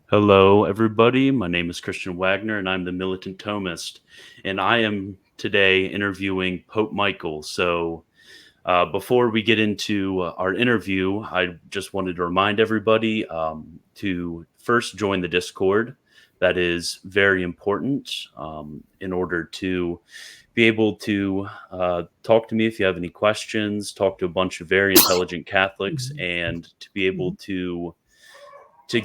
Hello, everybody. My name is Christian Wagner, and I'm the Militant Thomist. And I am today interviewing Pope Michael. Before we get into our interview, I just wanted to remind everybody to first join the Discord. That is very important in order to be able to talk to me if you have any questions, talk to a bunch of very intelligent Catholics, and to be able to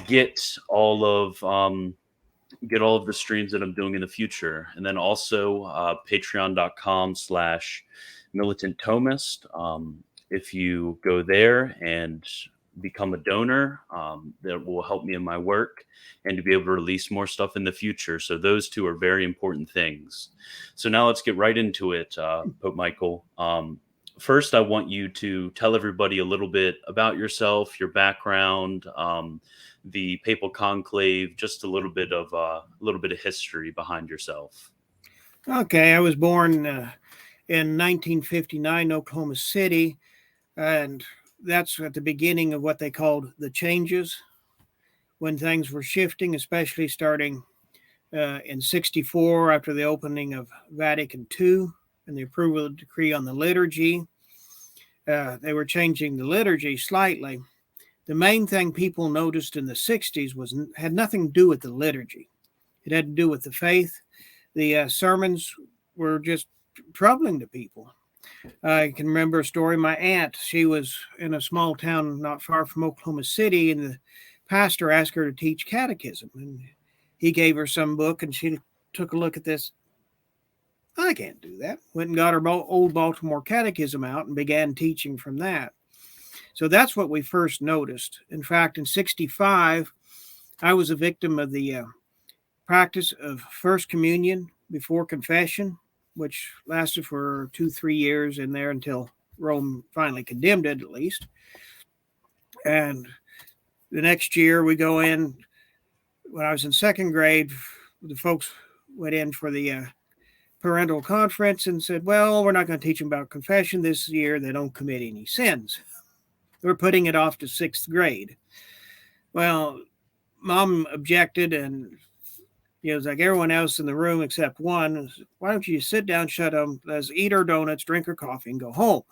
get all of the streams that I'm doing in the future. And then also patreon.com/militant Thomist. If you go there and become a donor, that will help me in my work and to be able to release more stuff in the future. So those two are very important things. So now let's get right into it, Pope Michael. First, I want you to tell everybody a little bit about yourself, your background, the papal conclave, just a little bit of history behind yourself. Okay, I was born in 1959, Oklahoma City, and that's at the beginning of what they called the changes, when things were shifting, especially starting in 64 after the opening of Vatican II and the approval of the decree on the liturgy. They were changing the liturgy slightly. The main thing people noticed in the 60s had nothing to do with the liturgy. It had to do with the faith. The sermons were just troubling to people. I can remember a story. My aunt, she was in a small town not far from Oklahoma City, and the pastor asked her to teach catechism. And he gave her some book, and she took a look at this. I can't do that. Went and got her old Baltimore catechism out and began teaching from that. So that's what we first noticed. In fact, in 65, I was a victim of the practice of First Communion before confession, which lasted for 2-3 years in there until Rome finally condemned it, at least. And the next year we go in, when I was in second grade, the folks went in for the parental conference and said, well, we're not going to teach them about confession this year. They don't commit any sins. We're putting it off to sixth grade. Well, Mom objected, and it was like everyone else in the room except one. Why don't you sit down, shut up, let's eat our donuts, drink our coffee, and go home?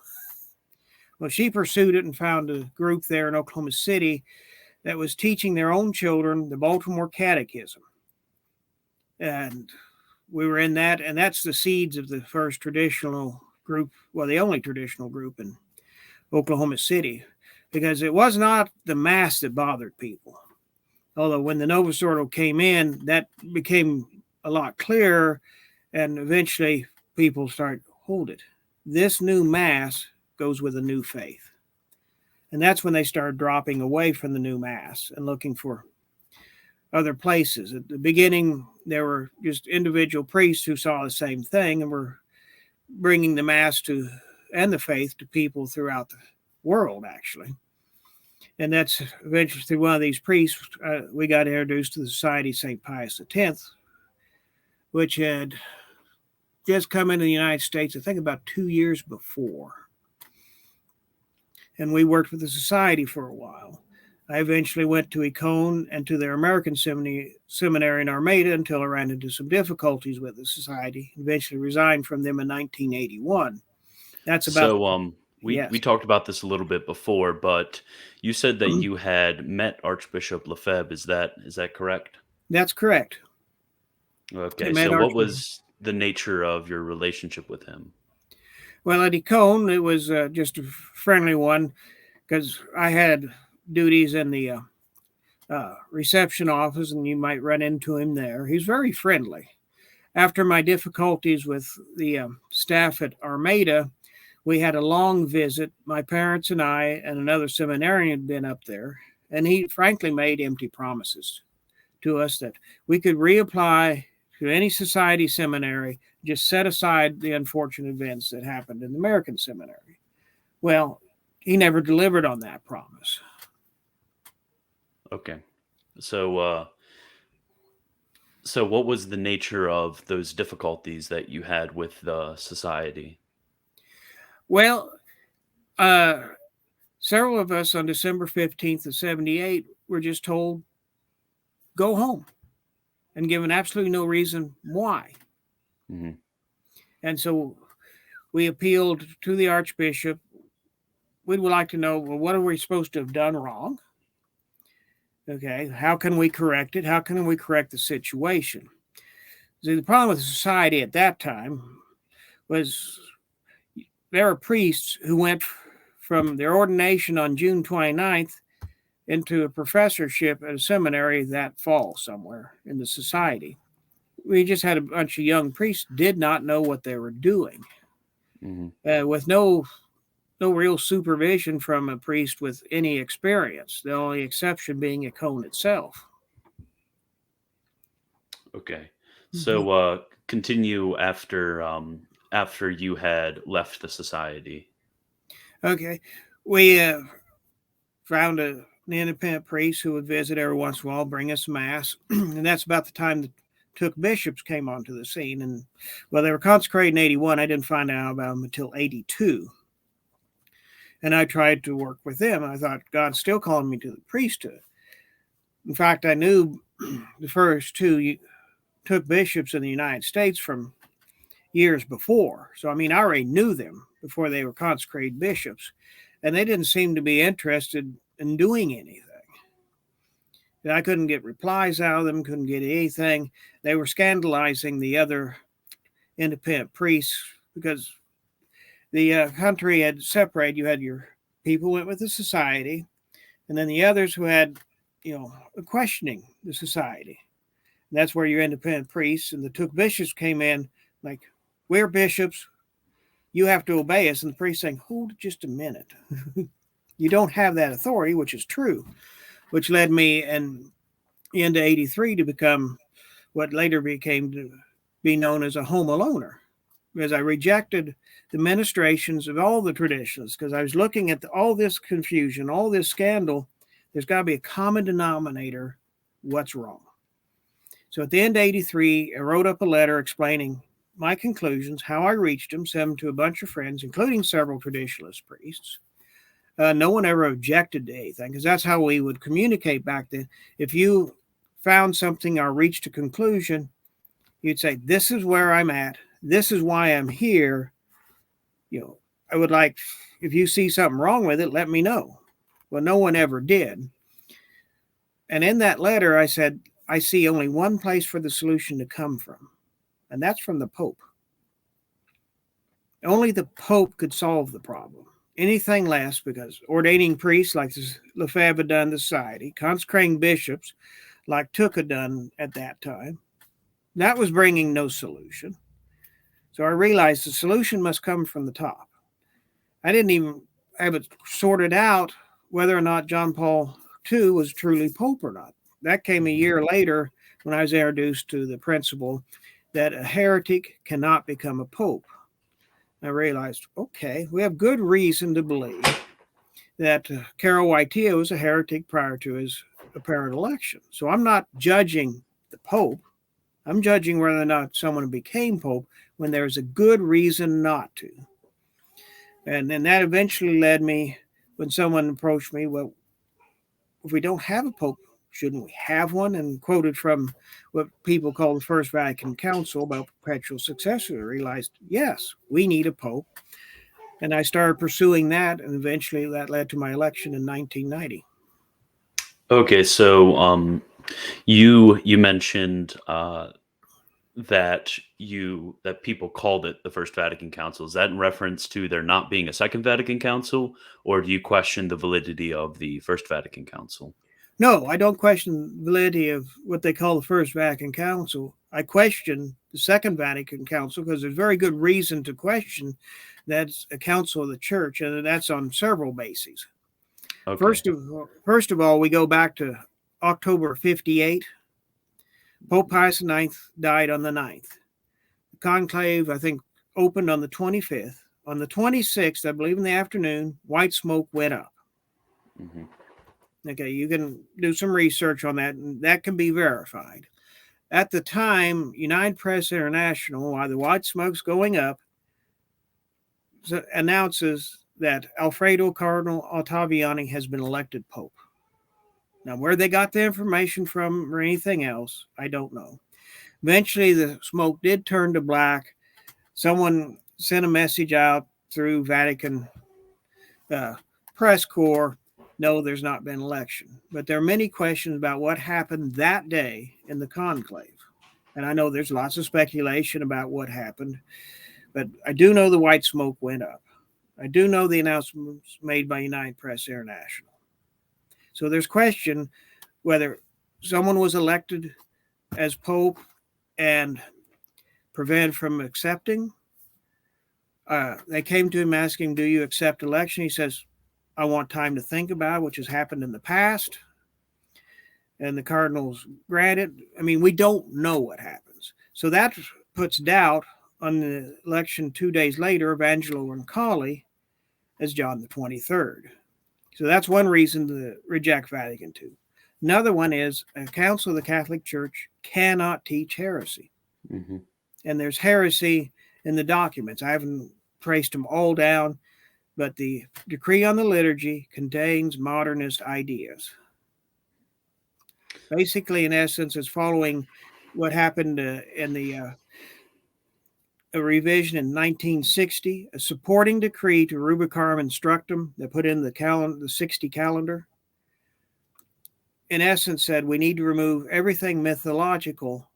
Well, she pursued it and found a group there in Oklahoma City that was teaching their own children the Baltimore Catechism. And we were in that, and that's the seeds of the first traditional group, well, the only traditional group in Oklahoma City, because it was not the Mass that bothered people. Although when the Novus Ordo came in, that became a lot clearer, and eventually people started, hold it, this new Mass goes with a new faith. And that's when they started dropping away from the new Mass and looking for other places. At the beginning, there were just individual priests who saw the same thing and were bringing the Mass and the faith to people throughout the world, actually. And that's eventually through one of these priests, we got introduced to the Society of St. Pius X, which had just come into the United States, I think about 2 years before. And we worked with the society for a while. I eventually went to Econ and to their American seminary in Armada until I ran into some difficulties with the society. Eventually resigned from them in 1981. That's about... We talked about this a little bit before, but you said that you had met Archbishop Lefebvre. Is that correct? That's correct. Okay, so what was the nature of your relationship with him? Well, at Econ, it was just a friendly one, because I had duties in the reception office, and you might run into him there. He's very friendly. After my difficulties with the staff at Armada, we had a long visit. My parents and I and another seminarian had been up there, and he frankly made empty promises to us that we could reapply to any society seminary, just set aside the unfortunate events that happened in the American seminary. Well, he never delivered on that promise. Okay. So what was the nature of those difficulties that you had with the society? Well, several of us on December 15th of 78 were just told, go home, and given absolutely no reason why. Mm-hmm. And so we appealed to the Archbishop. We would like to know, well, what are we supposed to have done wrong? Okay, how can we correct it? How can we correct the situation? See, the problem with the society at that time was there were priests who went from their ordination on June 29th into a professorship at a seminary that fall somewhere in the society. We just had a bunch of young priests did not know what they were doing, with no real supervision from a priest with any experience. The only exception being Econ itself. Okay, so continue after you had left the society. Okay, we found an independent priest who would visit every once in a while, bring us mass, and that's about the time that took bishops came onto the scene. And well, they were consecrated in 81. I didn't find out about them until 82. And I tried to work with them. I thought, God's still calling me to the priesthood. In fact, I knew the first two took bishops in the United States from years before. So, I mean, I already knew them before they were consecrated bishops. And they didn't seem to be interested in doing anything. I couldn't get replies out of them, couldn't get anything. They were scandalizing the other independent priests because the country had separated. You had your people who went with the society, and then the others who had, questioning the society. And that's where your independent priests and the took bishops came in, like, we're bishops, you have to obey us. And the priest saying, hold just a minute. You don't have that authority, which is true, which led me into 83 to become what later became to be known as a home aloner, because I rejected the ministrations of all the traditions, because I was looking at all this confusion, all this scandal. There's got to be a common denominator. What's wrong? So at the end of 83, I wrote up a letter explaining my conclusions, how I reached them, sent them to a bunch of friends, including several traditionalist priests. No one ever objected to anything, because that's how we would communicate back then. If you found something or reached a conclusion, you'd say, this is where I'm at. This is why I'm here. I would like, if you see something wrong with it, let me know. Well, no one ever did. And in that letter, I said, I see only one place for the solution to come from, and that's from the Pope. Only the Pope could solve the problem. Anything less, because ordaining priests like Lefebvre had done the society, consecrating bishops like Took had done at that time, that was bringing no solution. So I realized the solution must come from the top. I didn't even have it sorted out whether or not John Paul II was truly Pope or not. That came a year later when I was introduced to the principle that a heretic cannot become a Pope. I realized, okay, we have good reason to believe that Karol Wojtyła was a heretic prior to his apparent election. So I'm not judging the Pope. I'm judging whether or not someone became Pope when there's a good reason not to. And then that eventually led me, when someone approached me, well, if we don't have a Pope, shouldn't we have one? And quoted from what people call the First Vatican Council about perpetual successor, I realized, yes, we need a Pope. And I started pursuing that, and eventually that led to my election in 1990. Okay, so you mentioned that people called it the First Vatican Council. Is that in reference to there not being a Second Vatican Council, or do you question the validity of the First Vatican Council? No, I don't question the validity of what they call the First Vatican Council. I question the Second Vatican Council because there's very good reason to question that's a council of the church, and that's on several bases. Okay. First of all, we go back to October 58. Pope Pius IX died on the 9th. The conclave, I think, opened on the 25th. On the 26th, I believe in the afternoon, white smoke went up. Mm-hmm. Okay, you can do some research on that, and that can be verified. At the time, United Press International, while the white smoke's going up, announces that Alfredo Cardinal Ottaviani has been elected Pope. Now, where they got the information from or anything else, I don't know. Eventually, the smoke did turn to black. Someone sent a message out through Vatican press corps. No, there's not been election. But there are many questions about what happened that day in the conclave. And I know there's lots of speculation about what happened, but I do know the white smoke went up. I do know the announcements made by United Press International. So there's question whether someone was elected as Pope and prevented from accepting. They came to him asking, do you accept election? He says, I want time to think about it, which has happened in the past. And the cardinals granted. I mean, we don't know what happens. So that puts doubt on the election 2 days later of Angelo Roncalli as John the 23rd. So that's one reason to reject Vatican II. Another one is a council of the Catholic Church cannot teach heresy. Mm-hmm. And there's heresy in the documents. I haven't traced them all down, but the decree on the liturgy contains modernist ideas. Basically, in essence, it's following what happened in the a revision in 1960, a supporting decree to Rubricarum Instructum that put in the 60 calendar. In essence, said we need to remove everything mythological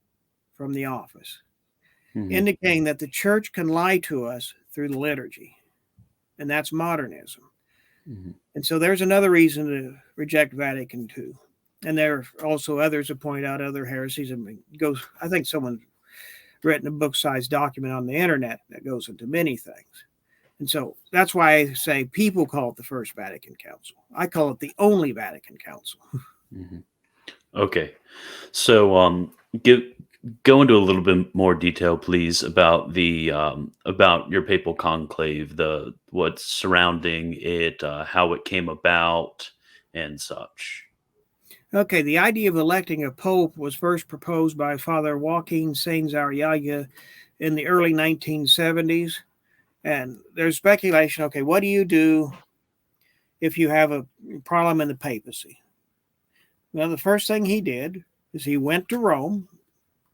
from the office, indicating that the church can lie to us through the liturgy, and that's modernism. And so there's another reason to reject Vatican II. And there are also others that point out other heresies. I think someone written a book-sized document on the internet that goes into many things. And so that's why I say people call it the First Vatican Council. I call it the only Vatican Council. Okay. So go into a little bit more detail, please, about the about your papal conclave, what's surrounding it, how it came about, and such. Okay, the idea of electing a pope was first proposed by Father Joaquin Sáenz Arriaga in the early 1970s. And there's speculation, okay, what do you do if you have a problem in the papacy? Well, the first thing he did is he went to Rome,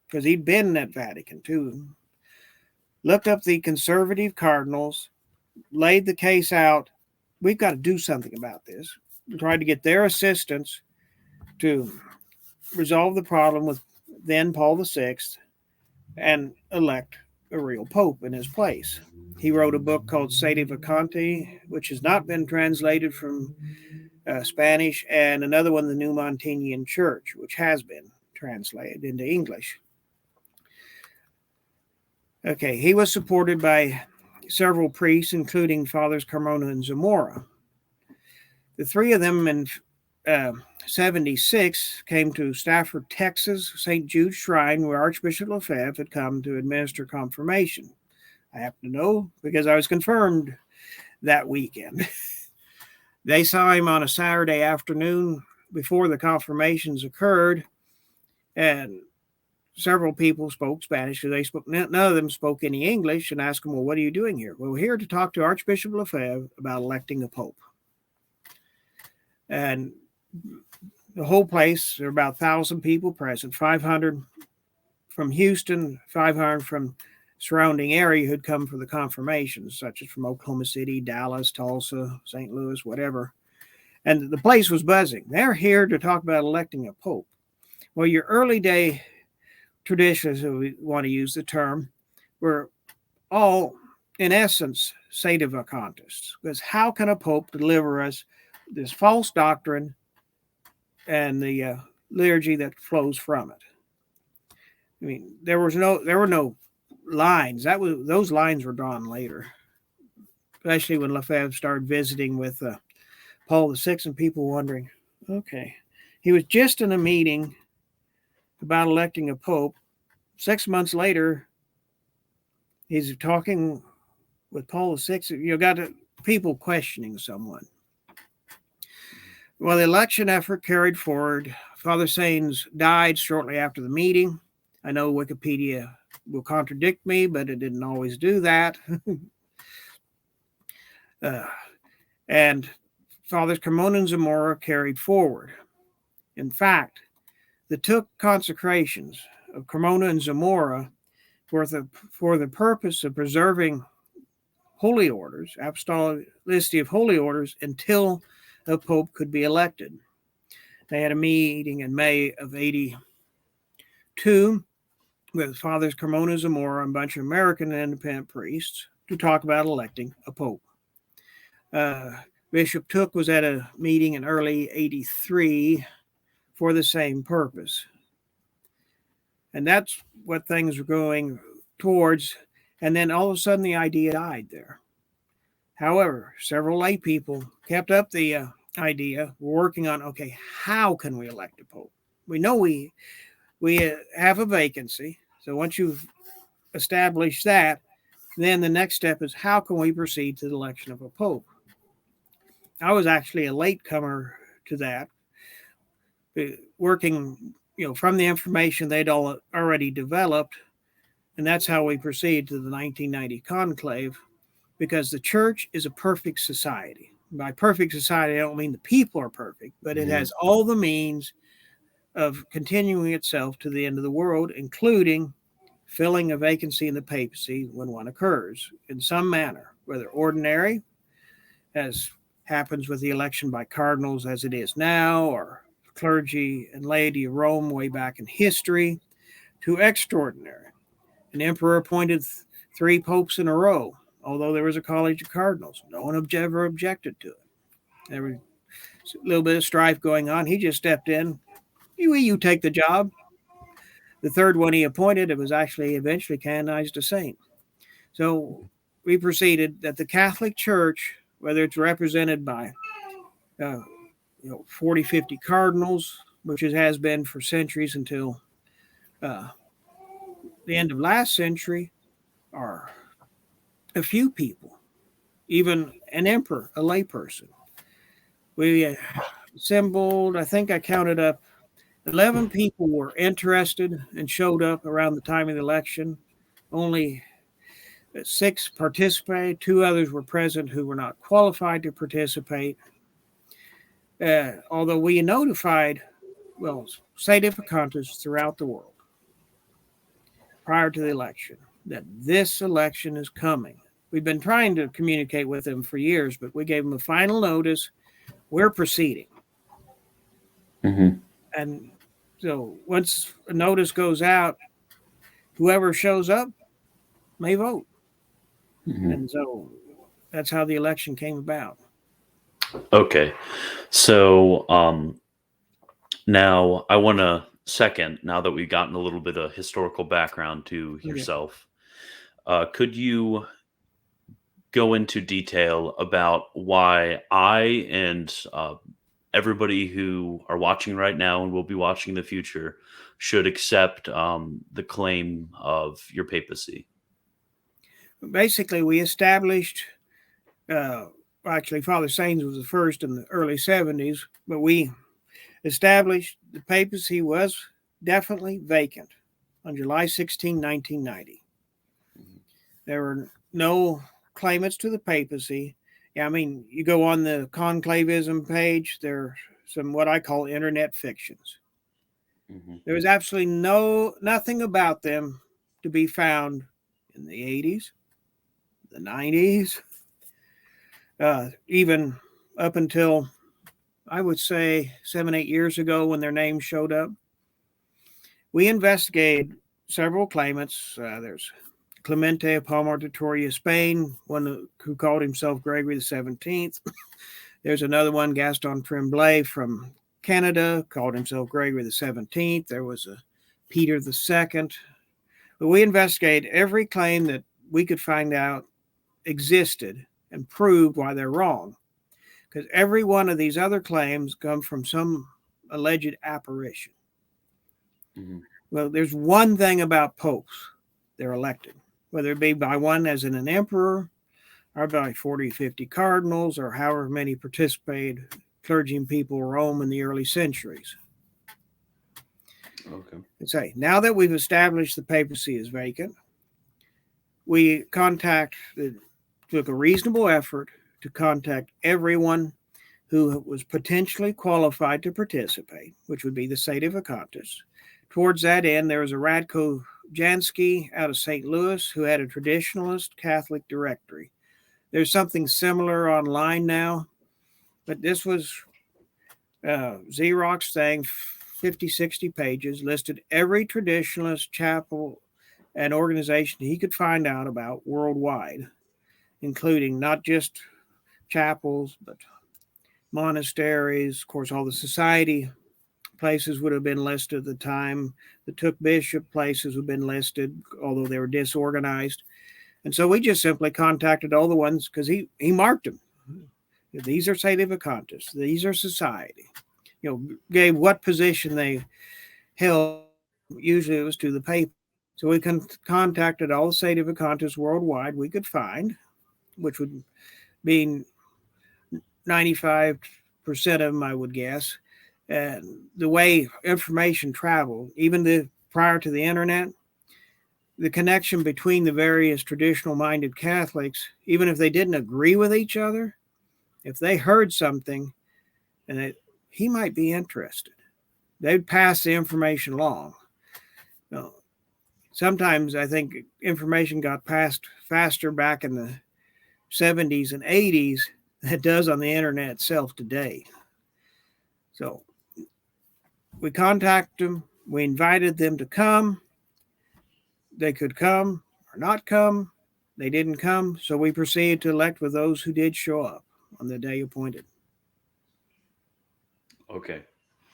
because he'd been at Vatican II, looked up the conservative cardinals, laid the case out. We've got to do something about this. Tried to get their assistance to resolve the problem with then Paul VI and elect a real pope in his place. He wrote a book called Sede Vacante, which has not been translated from Spanish, and another one, The New Montanian Church, which has been translated into English. Okay, he was supported by several priests, including Fathers Carmona and Zamora. The three of them in 76 came to Stafford, Texas, St. Jude's Shrine, where Archbishop Lefebvre had come to administer confirmation. I happen to know because I was confirmed that weekend. They saw him on a Saturday afternoon before the confirmations occurred, and several people spoke Spanish because none of them spoke any English, and asked him, well, what are you doing here? Well, we're here to talk to Archbishop Lefebvre about electing a pope. And the whole place, there were about 1,000 people present, 500 from Houston, 500 from surrounding area who'd come for the confirmations, such as from Oklahoma City, Dallas, Tulsa, St. Louis, whatever. And the place was buzzing. They're here to talk about electing a pope. Well, your early day traditions, if we want to use the term, were all, in essence, sede vacantists. Because how can a pope deliver us this false doctrine and the liturgy that flows from it? I mean, there were no lines. Those lines were drawn later, especially when Lefebvre started visiting with Paul VI, and people wondering, okay, he was just in a meeting about electing a pope. 6 months later, he's talking with Paul VI. Got people questioning someone. Well, the election effort carried forward. Father Sáenz died shortly after the meeting. I know Wikipedia will contradict me, but it didn't always do that. And Fathers Carmona and Zamora carried forward. In fact, they took consecrations of Cremona and Zamora for the purpose of preserving holy orders, apostolicity of holy orders, until a pope could be elected. They had a meeting in May of 82 with Fathers Cremona, Zamora, and a bunch of American independent priests to talk about electing a pope. Bishop Took was at a meeting in early 83 for the same purpose. And that's what things were going towards. And then all of a sudden the idea died there. However, several lay people kept up the idea, working on, okay, how can we elect a pope? We know we have a vacancy. So once you've established that, then the next step is how can we proceed to the election of a pope? I was actually a latecomer to that, working, from the information they'd already developed, and that's how we proceed to the 1990 Conclave, because the church is a perfect society. By perfect society, I don't mean the people are perfect, but it has all the means of continuing itself to the end of the world, including filling a vacancy in the papacy when one occurs in some manner, whether ordinary, as happens with the election by cardinals as it is now, or clergy and laity of Rome way back in history, to extraordinary. An emperor appointed 3 popes in a row, although there was a college of cardinals. No one ever objected to it. There was a little bit of strife going on. He just stepped in. You take the job. The third one he appointed, it was actually eventually canonized a saint. So we proceeded that the Catholic Church, whether it's represented by 40, 50 cardinals, which it has been for centuries until the end of last century, are a few people, even an emperor, a layperson. We assembled, I think I counted up, 11 people were interested and showed up around the time of the election. Only 6 participated. 2 others were present who were not qualified to participate. Although we notified, sedevacantists throughout the world prior to the election that this election is coming. We've been trying to communicate with them for years, but we gave them a final notice. We're proceeding. And so once a notice goes out, whoever shows up may vote. And so that's how the election came about. Okay. So now I want to second, now that we've gotten a little bit of historical background to yourself, could you go into detail about why I and everybody who are watching right now and will be watching in the future should accept the claim of your papacy? Basically, we established, actually, Father Sains was the first in the early 70s, but we established the papacy was definitely vacant on July 16, 1990. There were no claimants to the papacy. Yeah, I mean, you go on the conclavism page, there are some what I call internet fictions. There was absolutely nothing about them to be found in the 80s, the 90s, even up until, I would say, 7-8 years ago when their names showed up. We investigated several claimants. There's Clemente of Palma de Toria, Spain, one who called himself Gregory the 17th. There's another one, Gaston Tremblay from Canada, called himself Gregory the 17th. There was a Peter II. But we investigated every claim that we could find out existed and proved why they're wrong. Because every one of these other claims come from some alleged apparition. Well, there's one thing about popes. They're elected, whether it be by one as in an emperor, or by 40, 50 cardinals, or however many participated clergy and people of Rome in the early centuries. Okay. And say, now that we've established the papacy is vacant, we took a reasonable effort to contact everyone who was potentially qualified to participate, which would be the sedevacantist. Towards that end, there was a Radko Jansky out of St. Louis who had a traditionalist Catholic directory. There's something similar online now, but this was Xerox thing, 50, 60 pages, listed every traditionalist chapel and organization he could find out about worldwide, including not just chapels, but monasteries. Of course, all the society places would have been listed at the time. The Took Bishop places have been listed, although they were disorganized. And so we just simply contacted all the ones because he marked them. These are sedevacantists. These are society. Gave what position they held. Usually it was to the papacy. So we contacted all the sedevacantists worldwide we could find, which would be 95% of them, I would guess. And the way information traveled, even prior to the internet, the connection between the various traditional-minded Catholics, even if they didn't agree with each other, if they heard something and he might be interested, they'd pass the information along. Sometimes I think information got passed faster back in the 70s and 80s than it does on the internet itself today. So we contacted them. We invited them to come. They could come or not come. They didn't come, so we proceeded to elect with those who did show up on the day appointed. Okay.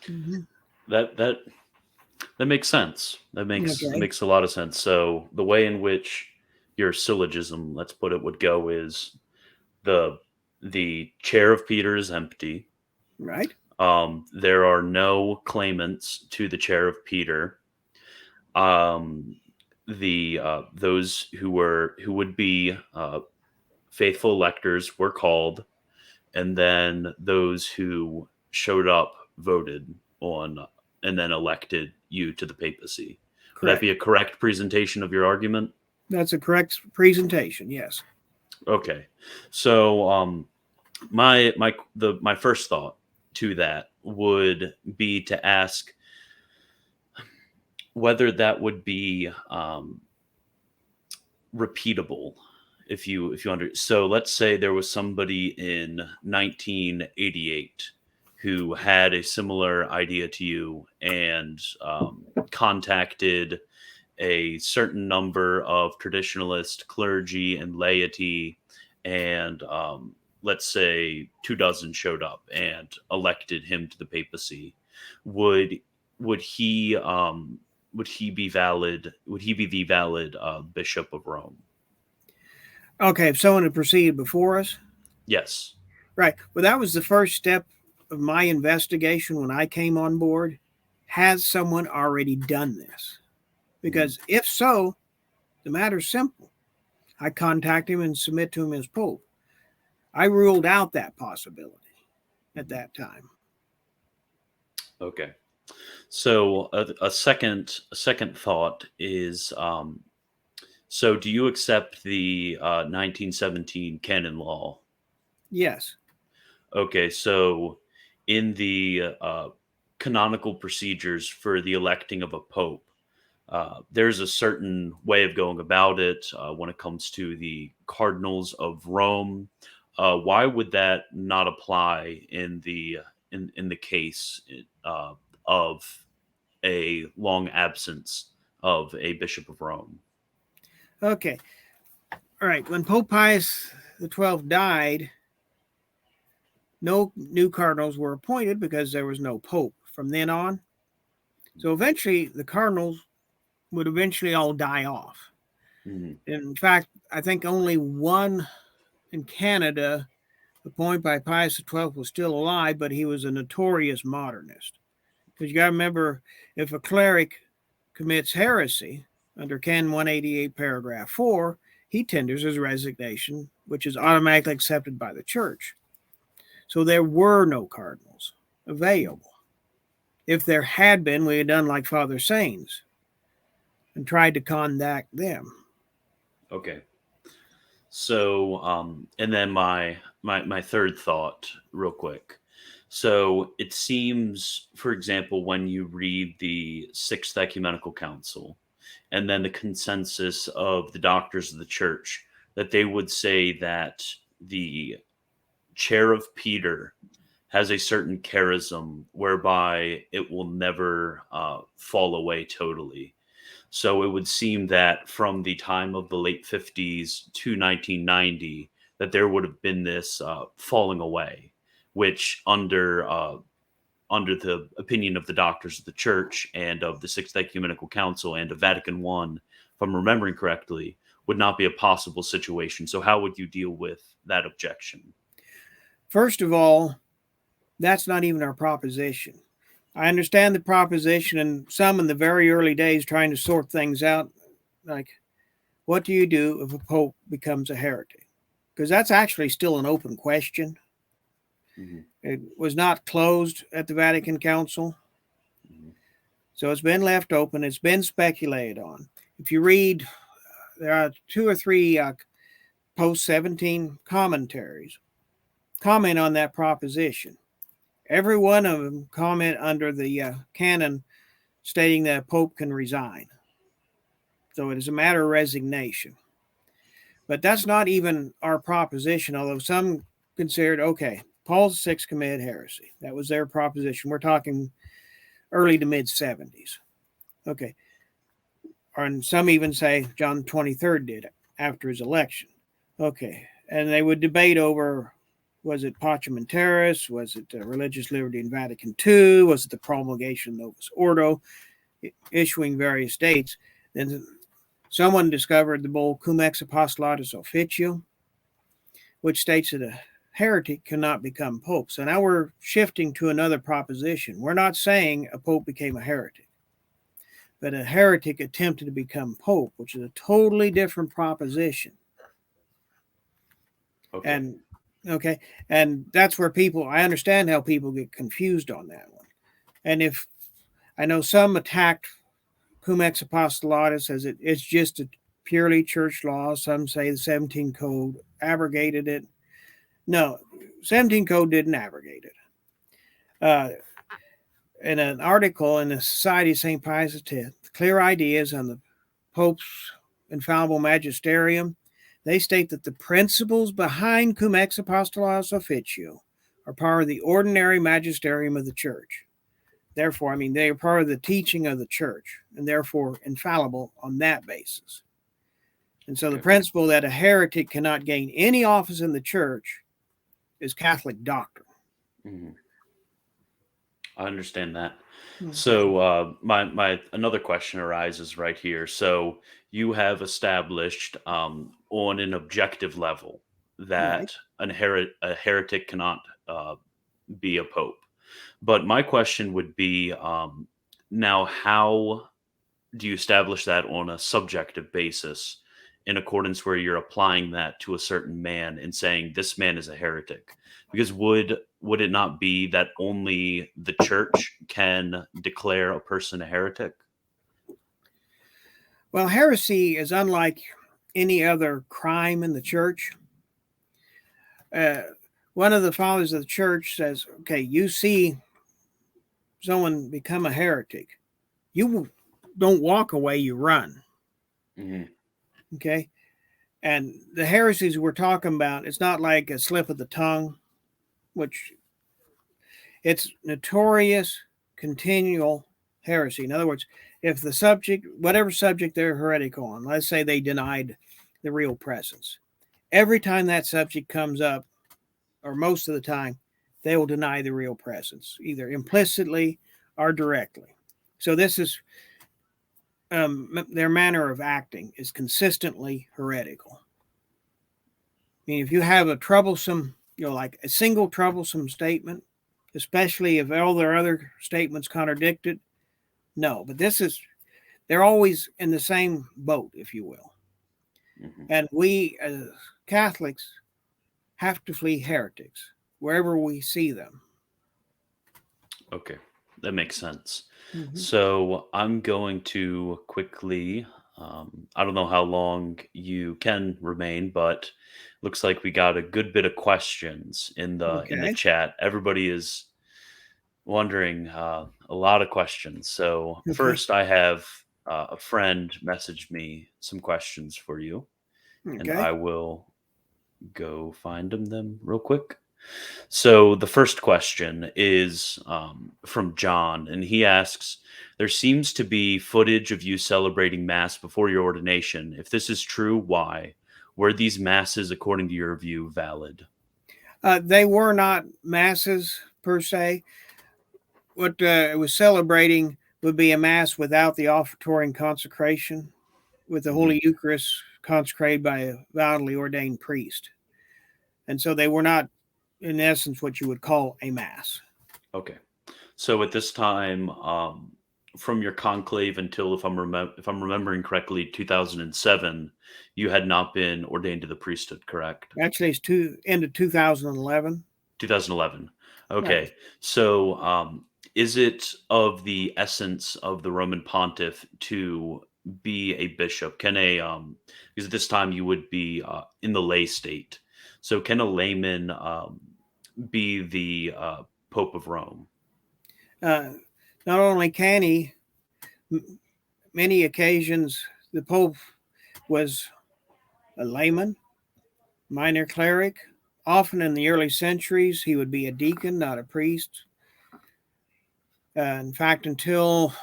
Mm-hmm. That makes sense. That makes a lot of sense. So the way in which your syllogism, let's put it, would go is the chair of Peter is empty. Right. There are no claimants to the chair of Peter. Those who would be faithful electors were called, and then those who showed up voted on and then elected you to the papacy. Correct. Would that be a correct presentation of your argument? That's a correct presentation, yes. Okay. So my first thought to that would be to ask whether that would be repeatable. If you so let's say there was somebody in 1988 who had a similar idea to you and contacted a certain number of traditionalist clergy and laity, and let's say 24 showed up and elected him to the papacy. Would he be valid? Would he be the valid Bishop of Rome? Okay, if someone had proceeded before us? Yes. Right. Well, that was the first step of my investigation when I came on board. Has someone already done this? Because if so, the matter's simple. I contact him and submit to him as Pope. I ruled out that possibility at that time. Okay. So a second thought is, so do you accept the 1917 canon law? Yes. Okay, so in the canonical procedures for the electing of a pope, there's a certain way of going about it when it comes to the cardinals of Rome. Why would that not apply in the case of a long absence of a Bishop of Rome? Okay. All right. When Pope Pius XII died, no new cardinals were appointed because there was no pope from then on. So eventually the cardinals would all die off. Mm-hmm. In fact, I think only one in Canada appointed by Pius XII was still alive, but he was a notorious modernist. Because you got to remember, if a cleric commits heresy under Canon 188, paragraph 4, he tenders his resignation, which is automatically accepted by the church. So there were no cardinals available. If there had been, we had done like Father Sains and tried to contact them. Okay. So, and then my third thought, real quick. So it seems, for example, when you read the Sixth Ecumenical Council and then the consensus of the doctors of the church, that they would say that the chair of Peter has a certain charism whereby it will never fall away totally. So it would seem that from the time of the late 50s to 1990, that there would have been this falling away, which under the opinion of the doctors of the church and of the Sixth Ecumenical Council and of Vatican I, if I'm remembering correctly, would not be a possible situation. So how would you deal with that objection? First of all, that's not even our proposition. I understand the proposition, and some in the very early days trying to sort things out, like, what do you do if a pope becomes a heretic? Because that's actually still an open question. Mm-hmm. It was not closed at the Vatican Council. Mm-hmm. So it's been left open. It's been speculated on. If you read, there are 2 or 3 post-17 commentaries comment on that proposition. Every one of them comment under the Canon stating that a pope can resign. So it is a matter of resignation. But that's not even our proposition, although some considered, okay, Paul VI committed heresy. That was their proposition. We're talking early to mid 70s. Okay. And some even say John the 23rd did it after his election. Okay. And they would debate over, was it Pacem in Terris? Was it religious liberty in Vatican II? Was it the promulgation of Novus Ordo, issuing various dates? Then someone discovered the bull Cum Ex Apostolatus Officio, which states that a heretic cannot become pope. So now we're shifting to another proposition. We're not saying a pope became a heretic, but a heretic attempted to become pope, which is a totally different proposition. Okay. And that's where I understand how people get confused on that one. And if I know some attacked Cum Ex Apostolatus as it's just a purely church law. Some say the 17 Code abrogated it. No, 17 Code didn't abrogate it. In an article in the Society of St. Pius X, Clear Ideas on the Pope's Infallible Magisterium, they state that the principles behind Cum Ex Apostolatus Officio are part of the ordinary magisterium of the church. Therefore, they are part of the teaching of the church, and therefore infallible on that basis. And so the principle that a heretic cannot gain any office in the church is Catholic doctrine. Mm-hmm. I understand that. Okay. So my another question arises right here. So you have established on an objective level that a heretic cannot be a pope. But my question would be, now how do you establish that on a subjective basis in accordance where you're applying that to a certain man and saying this man is a heretic? Because would it not be that only the church can declare a person a heretic? Well, heresy is unlike any other crime in the church. One of the fathers of the church says, okay, you see someone become a heretic, you don't walk away, you run. Mm-hmm. Okay. And the heresies we're talking about, it's not like a slip of the tongue, which it's notorious, continual heresy. In other words, if the subject, whatever subject they're heretical on, let's say they denied the real presence, every time that subject comes up, or most of the time, they will deny the real presence, either implicitly or directly. So this is their manner of acting is consistently heretical. If you have a troublesome, like a single troublesome statement, especially if all their other statements contradict it, no. But they're always in the same boat, if you will. Mm-hmm. And we as Catholics have to flee heretics wherever we see them. Okay, that makes sense. Mm-hmm. So I'm going to quickly, I don't know how long you can remain, but looks like we got a good bit of questions in the chat. Everybody is wondering a lot of questions. So Okay. first, I have a friend messaged me some questions for you, and Okay. I will go find them real quick. So the first question is from John, and he asks, "There seems to be footage of you celebrating Mass before your ordination. If this is true, why? Were these masses, according to your view, valid?" They were not masses per se. What it was celebrating would be a mass without the offertory and consecration, with the Mhm. Holy Eucharist consecrated by a validly ordained priest. And so they were not, in essence, what you would call a mass. Okay. So at this time, from your conclave until, if I'm remembering correctly, 2007, you had not been ordained to the priesthood, correct? Actually, it's end of 2011. 2011. Right. Okay. So, is it of the essence of the Roman pontiff to be a bishop? Because at this time you would be in the lay state. So, can a layman be the Pope of Rome? Uh, Not only can he, many occasions the Pope was a layman, minor cleric. Often in the early centuries, he would be a deacon, not a priest. In fact, until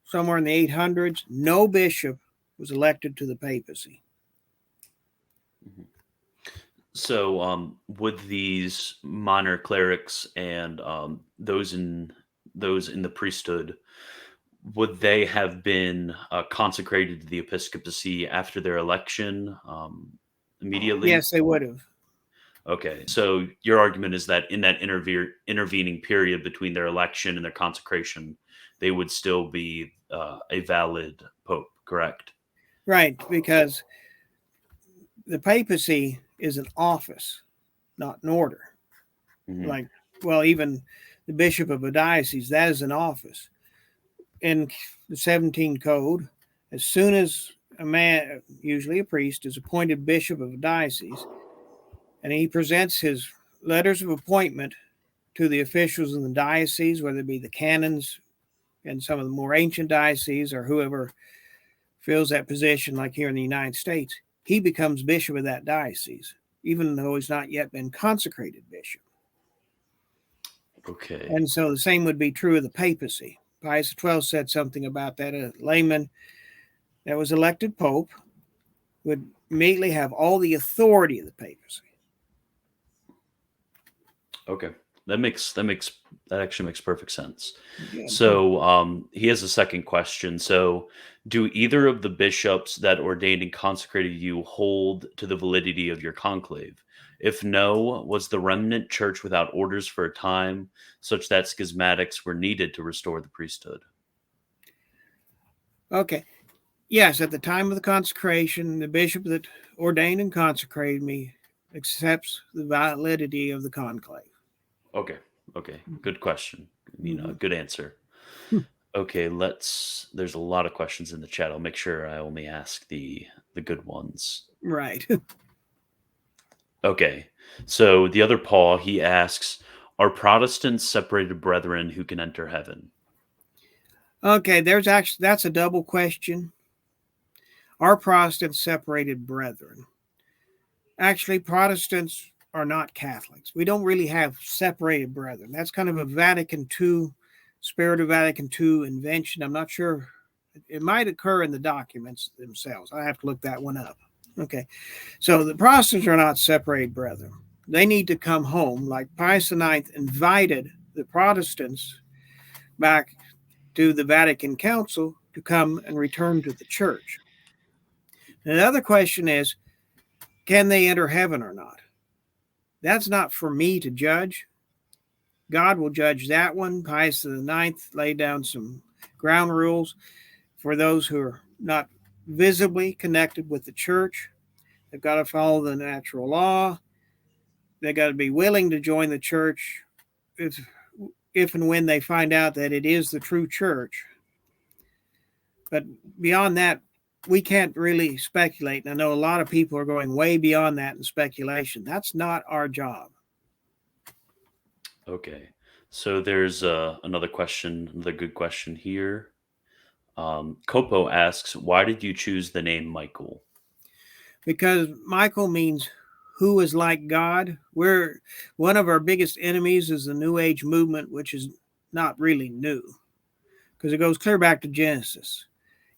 somewhere in the 800s, no bishop was elected to the papacy. Mhm. So, would these minor clerics and those in the priesthood, would they have been consecrated to the episcopacy after their election immediately? Yes, they would have. Okay, so your argument is that in that intervening period between their election and their consecration, they would still be a valid pope, correct? Right, because the papacy is an office, not an order. Hmm. Like, well, even the bishop of a diocese, that is an office. In the 17 code, as soon as a man, usually a priest, is appointed bishop of a diocese, and he presents his letters of appointment to the officials in the diocese, whether it be the canons in some of the more ancient dioceses or whoever fills that position, like here in the United States, he becomes bishop of that diocese, even though he's not yet been consecrated bishop. Okay. And so the same would be true of the papacy. Pius XII said something about that. A layman that was elected pope would immediately have all the authority of the papacy. Okay. That actually makes perfect sense. Good. So he has a second question. So do either of the bishops that ordained and consecrated you hold to the validity of your conclave? If no, was the remnant church without orders for a time, such that schismatics were needed to restore the priesthood? Okay. Yes, at the time of the consecration, the bishop that ordained and consecrated me accepts the validity of the conclave. Okay. Okay. Good question. Mhm. Good answer. Okay, there's a lot of questions in the chat. I'll make sure I only ask the good ones. Right. Okay. So the other Paul, he asks, are Protestants separated brethren who can enter heaven? Okay, that's a double question. Are Protestants separated brethren? Actually, Protestants are not Catholics. We don't really have separated brethren. That's kind of a Vatican II, spirit of Vatican II invention. I'm not sure. It might occur in the documents themselves. I have to look that one up. Okay. So the Protestants are not separated brethren. They need to come home, like Pius IX invited the Protestants back to the Vatican Council to come and return to the church. And the other question is, can they enter heaven or not? That's not for me to judge. God will judge that one. Pius IX laid down some ground rules for those who are not visibly connected with the church. They've got to follow the natural law. They got to be willing to join the church if, if and when they find out that it is the true church. But beyond that, we can't really speculate. And I know a lot of people are going way beyond that in speculation. That's not our job. Okay. So there's another question, another good question here. Copo asks, why did you choose the name Michael? Because Michael means who is like God. We're one of our biggest enemies is the New Age movement, which is not really new because it goes clear back to Genesis.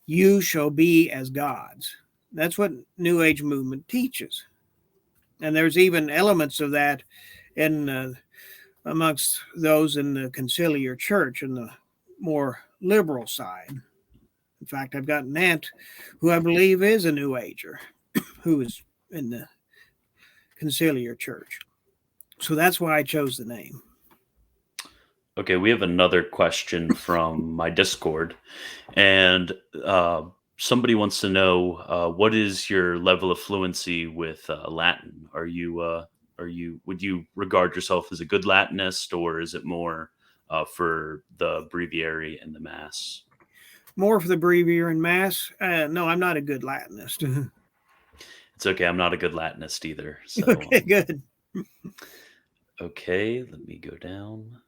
You shall be as gods. That's what New Age movement teaches, and there's even elements of that in amongst those in the conciliar church and the more liberal side. In fact, I've got an aunt who I believe is a New Ager, who is in the conciliar church. So that's why I chose the name. Okay, we have another question from my Discord, and somebody wants to know what is your level of fluency with Latin? Would you regard yourself as a good Latinist, or is it more for the breviary and the Mass? More for the breviary and Mass. No, I'm not a good Latinist. It's okay. I'm not a good Latinist either. So Okay, good. okay, let me go down.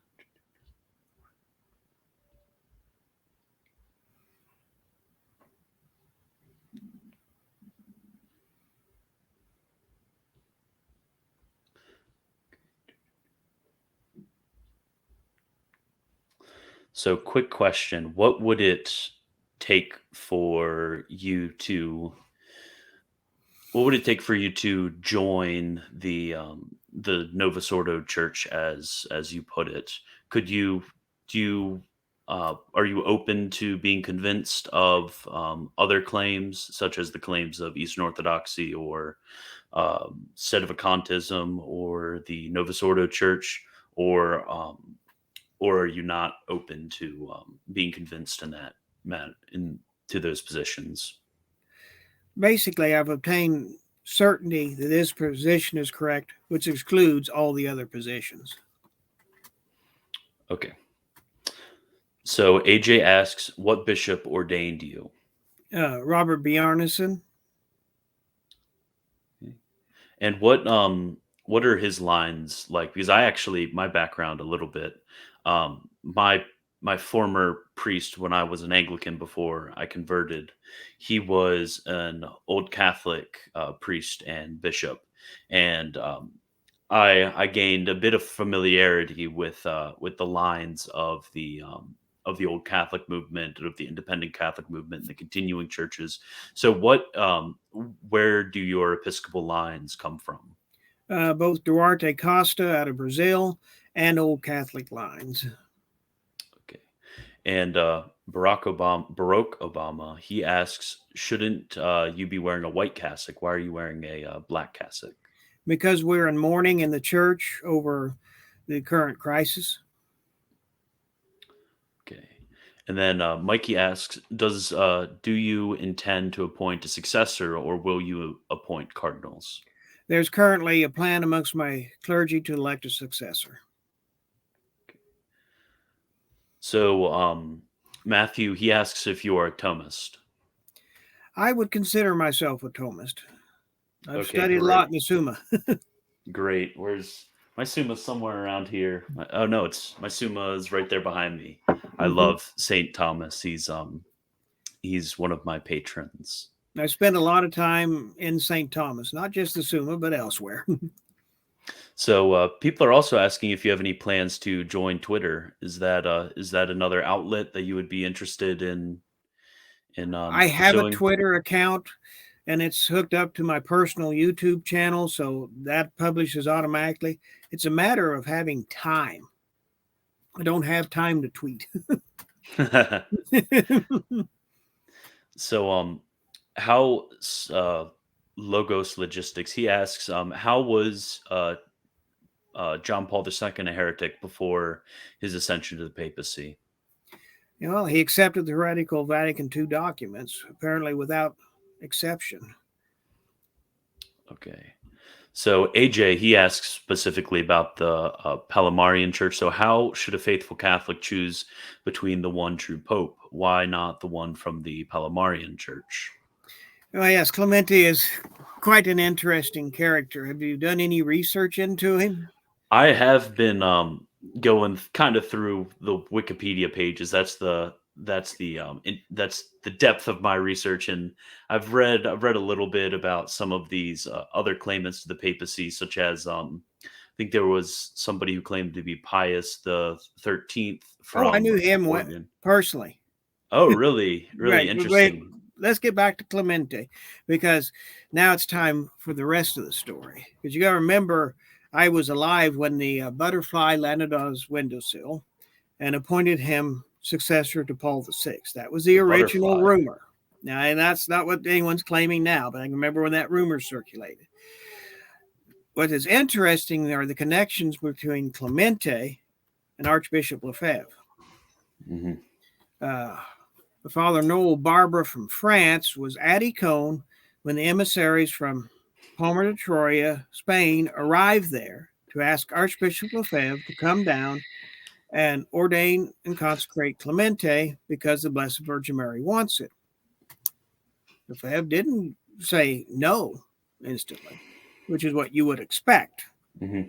So, quick question: what would it take for you to? What would it take for you to join the Novus Ordo Church, as you put it? Could you do you are you open to being convinced of other claims, such as the claims of Eastern Orthodoxy or Sedevacantism or the Novus Ordo Church, or are you not open to being convinced in that to those positions? Basically, I've obtained certainty that this position is correct, which excludes all the other positions. Okay. So AJ asks, what bishop ordained you? Robert Bjarnason. And what are his lines like? Because I actually my background a little bit. My former priest when I was an Anglican before I converted, he was an old Catholic priest and bishop, and I gained a bit of familiarity with the lines of the old Catholic movement, of the independent Catholic movement, and the continuing churches. So, where do your Episcopal lines come from? Both Duarte Costa out of Brazil and Old Catholic lines. Okay, and Barack Obama, he asks, shouldn't you be wearing a white cassock? Why are you wearing a black cassock? Because we're in mourning in the church over the current crisis. Okay. And then Mikey asks, do you intend to appoint a successor, or will you appoint cardinals? There's currently a plan amongst my clergy to elect a successor. So Matthew, he asks if you are a Thomist. I would consider myself a Thomist. I've Okay, studied a lot in the Summa. great. Where's my Summa? Somewhere around here. Oh no, it's my Summa is right there behind me. I love Saint Thomas. He's one of my patrons. I spent a lot of time in St. Thomas, not just the Summa, but elsewhere. So people are also asking if you have any plans to join Twitter. Is that another outlet that you would be interested in I have a pursuing? Twitter account and it's hooked up to my personal YouTube channel, so that publishes automatically. It's a matter of having time. I don't have time to tweet. So how Logos Logistics, he asks, how was John Paul II a heretic before his ascension to the papacy? Well, he accepted the heretical Vatican II documents, apparently without exception. Okay. So AJ, he asks specifically about the Palamarian Church. So how should a faithful Catholic choose between the one true Pope? Why not the one from the Palamarian Church? Oh, yes, Clemente is quite an interesting character. Have you done any research into him? I have been going kind of through the Wikipedia pages. That's the depth of my research, and I've read a little bit about some of these other claimants to the papacy, such as I think there was somebody who claimed to be Pius the 13th Oh, I knew from him Oregon. personally. Oh, really? Really Right. But wait, interesting. let's get back to Clemente, because now it's time for the rest of the story. Because you got to remember, I was alive when the butterfly landed on his windowsill and appointed him successor to Paul VI. That was the The original butterfly. rumor. Now, and that's not what anyone's claiming now, but I can remember when that rumor circulated. What is interesting are the connections between Clemente and Archbishop Lefebvre. Hmm. Father Noel Barbara from France was at Econ when the emissaries from Palma de Troya, Spain, arrived there to ask Archbishop Lefebvre to come down and ordain and consecrate Clemente because the Blessed Virgin Mary wants it. Lefebvre didn't say no instantly, which is what you would expect. Hmm.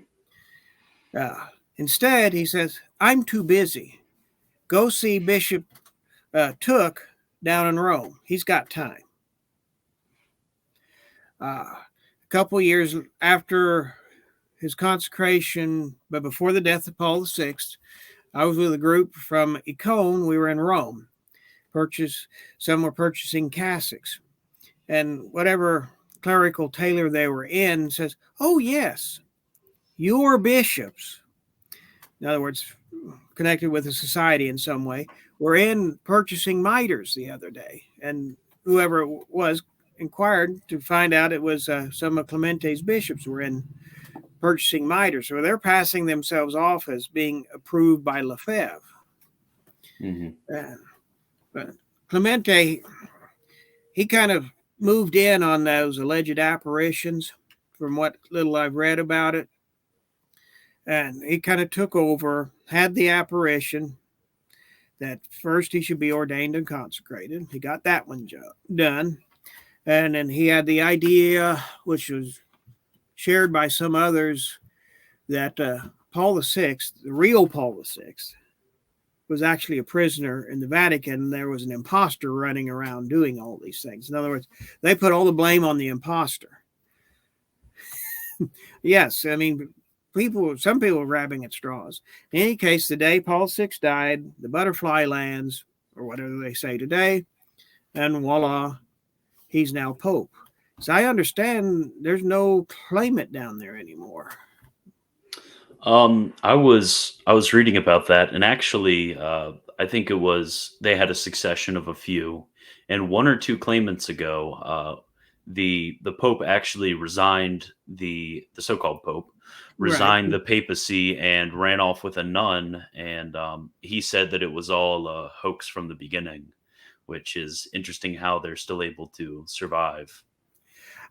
Instead, he says, "I'm too busy. Go see Bishop Took down in Rome. He's got time." A couple years after his consecration, but before the death of Paul VI, I was with a group from Econ. We were in Rome. Some were purchasing cassocks, and whatever clerical tailor they were in says, "Oh yes, your bishops," in other words, connected with the society in some way, were in purchasing miters the other day. And whoever it was inquired to find out it was some of Clemente's bishops were in purchasing miters. So they're passing themselves off as being approved by Lefebvre. Hmm. But Clemente, he kind of moved in on those alleged apparitions from what little I've read about it. And he kind of took over, had the apparition that first he should be ordained and consecrated. He got that one done. And then he had the idea, which was shared by some others, that Paul VI, the real Paul VI, was actually a prisoner in the Vatican. There was an imposter running around doing all these things. In other words, they put all the blame on the imposter. Yes, I mean, some people were grabbing at straws. In any case, the day Paul VI died, the butterfly lands, or whatever they say today, and voila, he's now Pope. So I understand there's no claimant down there anymore. I was reading about that, and actually, I think it was they had a succession of a few, and one or two claimants ago, the Pope actually resigned the so-called Pope Right. resigned the papacy and ran off with a nun, and he said that it was all a hoax from the beginning, which is interesting how they're still able to survive.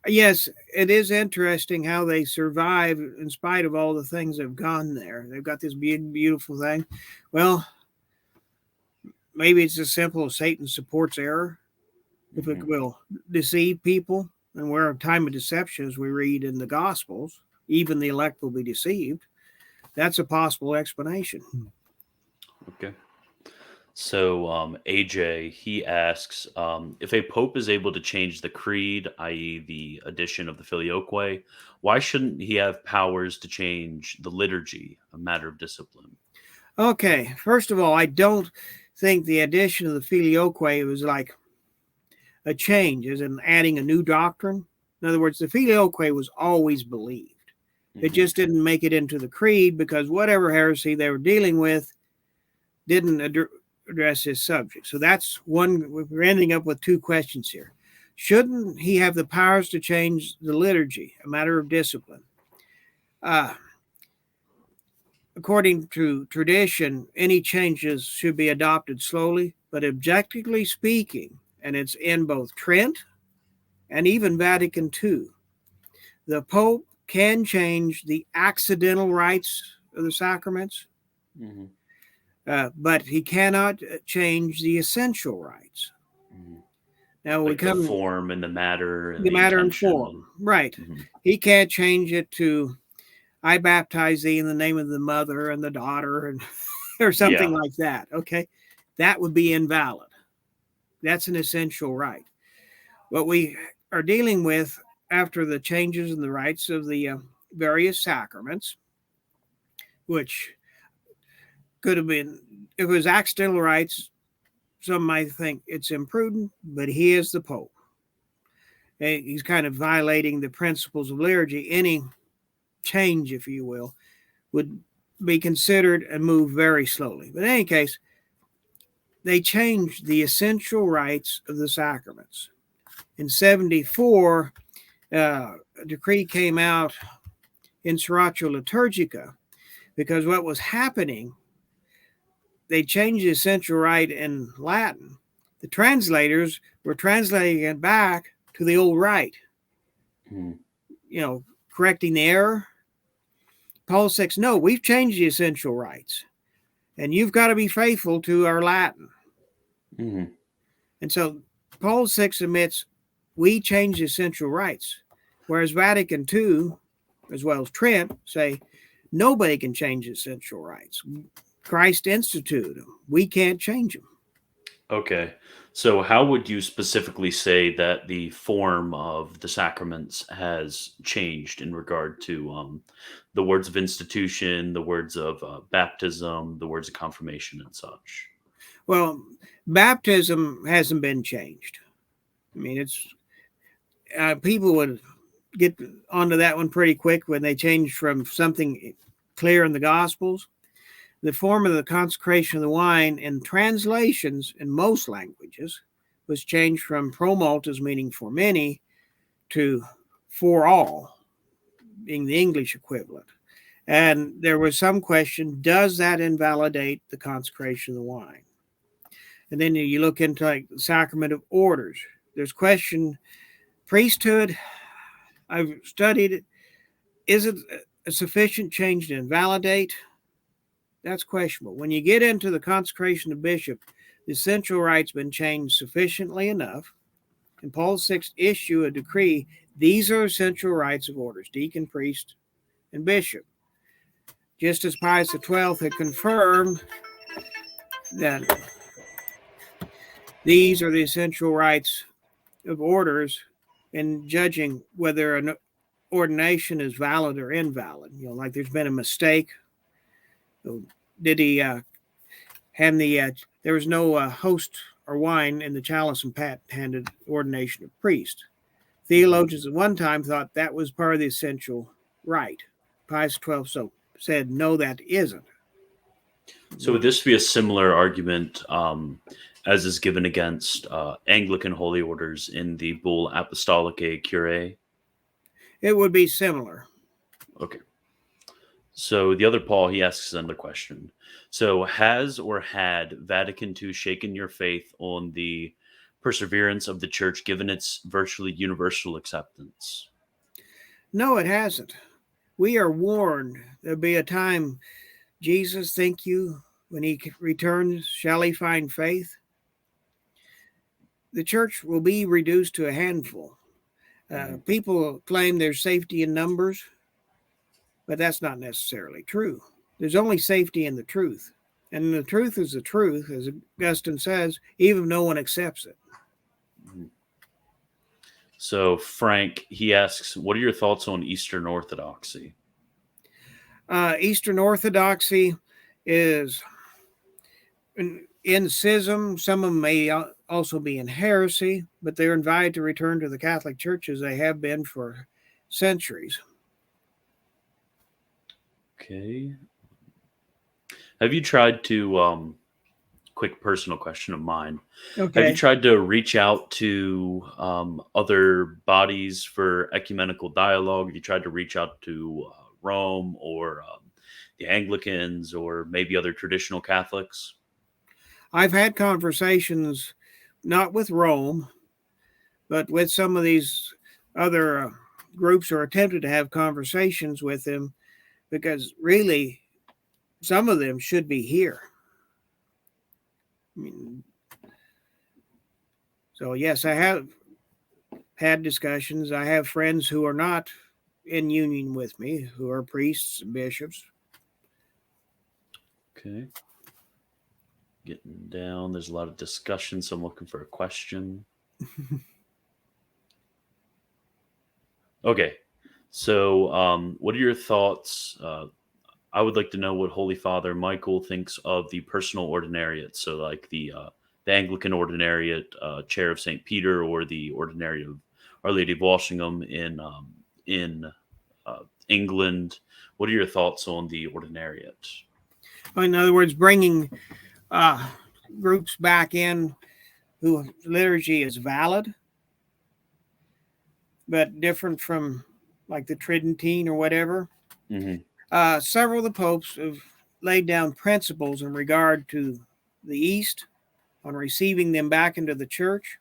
Yes, it is interesting how they survive in spite of all the things that have gone there. They've got this big, beautiful thing. Well, maybe it's as simple as Satan supports error. If it Mhm. will deceive people, and we're in a time of deception, as we read in the Gospels, even the elect will be deceived. That's a possible explanation. Okay. So AJ, he asks if a pope is able to change the creed, i.e., the addition of the filioque, why shouldn't he have powers to change the liturgy, a matter of discipline? Okay, first of all, I don't think the addition of the filioque was like a change, as in adding a new doctrine. In other words, the filioque was always believed. It Hmm. just didn't make it into the creed because whatever heresy they were dealing with didn't address this subject. So that's one. We're ending up with two questions here. Shouldn't he have the powers to change the liturgy, a matter of discipline? Uh, According to tradition, any changes should be adopted slowly, but objectively speaking, and it's in both Trent and even Vatican II, the Pope can change the accidental rites of the sacraments, Hmm. but he cannot change the essential rites. Hmm. Now we Like the come form and the matter and the the matter and intention. form, right? Mhm. He can't change it to I baptize thee in the name of the mother and the daughter, and or something like that. Okay, that would be invalid. That's an essential right. What we are dealing with after the changes in the rites of the various sacraments, which could have been, if it was accidental rites, some might think it's imprudent, but he is the Pope. He's kind of violating the principles of liturgy. Any change, if you will, would be considered and move very slowly. But in any case, they changed the essential rites of the sacraments. In 74, a decree came out in Sriracha Liturgica, because what was happening, they changed the essential rite in Latin. The translators were translating it back to the old rite, correcting the error. Paul says, no, we've changed the essential rites, and you've got to be faithful to our Latin. And so Paul VI admits we changed the essential rites, whereas Vatican II, as well as Trent, say nobody can change essential rites. Christ instituted them. We can't change them. Okay. So how would you specifically say that the form of the sacraments has changed in regard to the words of institution, the words of baptism, the words of confirmation and such? Well, baptism hasn't been changed. I mean, it's people would get onto that one pretty quick when they changed from something clear in the Gospels. The form of the consecration of the wine in translations in most languages was changed from pro multis, meaning for many, to for all, being the English equivalent. And there was some question, does that invalidate the consecration of the wine? And then you look into like the sacrament of orders. There's question, priesthood, I've studied it. Is it a sufficient change to invalidate? That's questionable. When you get into the consecration of bishop, the essential rite's been changed sufficiently enough. And Paul VI issue a decree, these are essential rites of orders, deacon, priest, and bishop. Just as Pius XII had confirmed that these are the essential rites of orders in judging whether an ordination is valid or invalid. Like there's been a mistake. Did he hand there was no host or wine in the chalice and patent-handed ordination of priest. Theologians at one time thought that was part of the essential rite. Pius XII said, no, that isn't. So would this be a similar argument as is given against Anglican holy orders in the Bull Apostolicae Curae? It would be similar. Okay. So the other Paul, he asks another question. So has or had Vatican II shaken your faith on the perseverance of the church given its virtually universal acceptance? No, it hasn't. We are warned there'll be a time, Jesus, think you, when he returns, shall he find faith? The church will be reduced to a handful. People claim there's safety in numbers, but that's not necessarily true. There's only safety in the truth. And the truth is the truth, as Augustine says, even if no one accepts it. So Frank, he asks, what are your thoughts on Eastern Orthodoxy? Eastern Orthodoxy is in schism. Some of them may also be in heresy, but they're invited to return to the Catholic Church as they have been for centuries. Okay. Have you tried to, quick personal question of mine. Okay. Have you tried to reach out to other bodies for ecumenical dialogue? Have you tried to reach out to Rome or the Anglicans or maybe other traditional Catholics? I've had conversations, not with Rome, but with some of these other groups, or attempted to have conversations with them, because really some of them should be here. I mean, so yes, I have had discussions. I have friends who are not in union with me, who are priests and bishops. Okay. Getting down. There's a lot of discussion, so I'm looking for a question. Okay. So, what are your thoughts? I would like to know what Holy Father Michael thinks of the personal ordinariate. So, like the Anglican ordinariate, Chair of St. Peter, or the ordinariate of Our Lady of Walsingham in England. What are your thoughts on the ordinariate? In other words, bringing groups back in whose liturgy is valid, but different from like the Tridentine or whatever. Mm-hmm. Several of the popes have laid down principles in regard to the East on receiving them back into the church.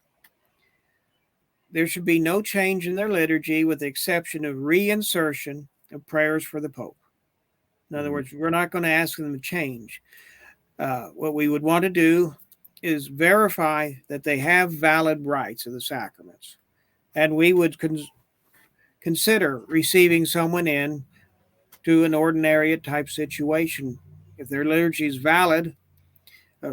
There should be no change in their liturgy with the exception of reinsertion of prayers for the Pope. In other words, we're not going to ask them to change. What we would want to do is verify that they have valid rites of the sacraments. And we would consider receiving someone in to an ordinariate type situation. If their liturgy is valid,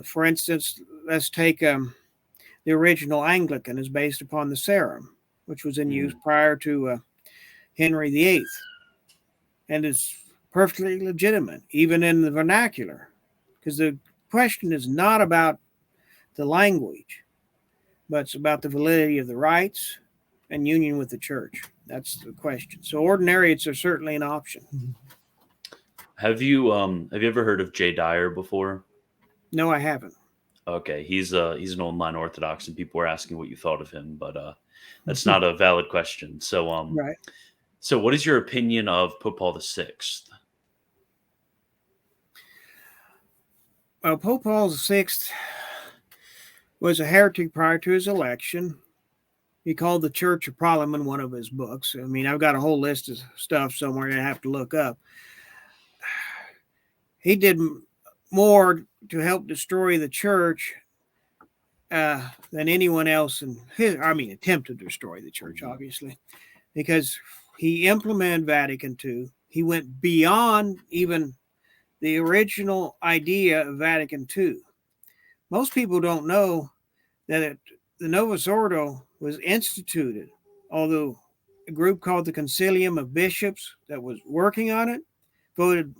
for instance, let's take the original Anglican is based upon the Sarum, which was in use prior to Henry VIII. And it's perfectly legitimate, even in the vernacular, because the question is not about the language, but it's about the validity of the rites and union with the church. That's the question. So ordinariates are certainly an option. Have you ever heard of Jay Dyer before? No, I haven't. Okay, he's an online Orthodox, and people were asking what you thought of him, but that's not a valid question. So Right. So what is your opinion of Pope Paul VI? Well, Pope Paul VI was a heretic prior to his election. He called the Church a problem in one of his books. I mean, I've got a whole list of stuff somewhere I have to look up. He did more to help destroy the church than anyone else attempted to destroy the church, obviously, because he implemented Vatican II. He went beyond even the original idea of Vatican II. Most people don't know that the Novus Ordo was instituted, although a group called the Concilium of Bishops that was working on it voted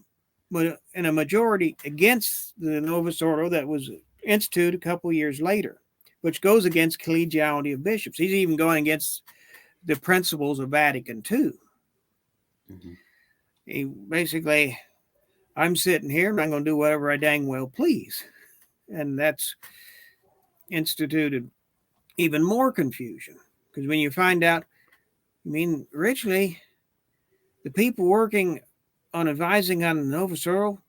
in a majority against the Novus Ordo that was instituted a couple of years later, which goes against collegiality of bishops. He's even going against the principles of Vatican II. Mm-hmm. He basically, I'm sitting here and I'm going to do whatever I dang well please. And that's instituted even more confusion. Because when you find out, originally, the people working on advising on the Novus Ordo,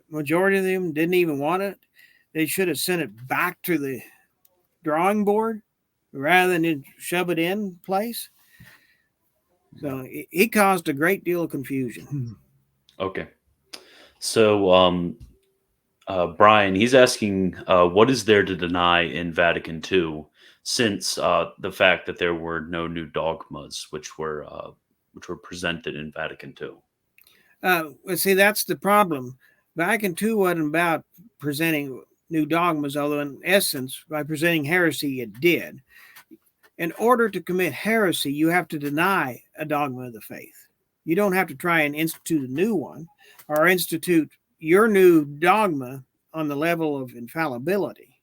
majority of them didn't even want it. They should have sent it back to the drawing board rather than shove it in place. So it caused a great deal of confusion. Okay. So Brian, he's asking, what is there to deny in Vatican II, since the fact that there were no new dogmas which were presented in Vatican II? See, that's the problem. Vatican II wasn't about presenting new dogmas, although in essence, by presenting heresy, it did. In order to commit heresy, you have to deny a dogma of the faith. You don't have to try and institute a new one or institute your new dogma on the level of infallibility.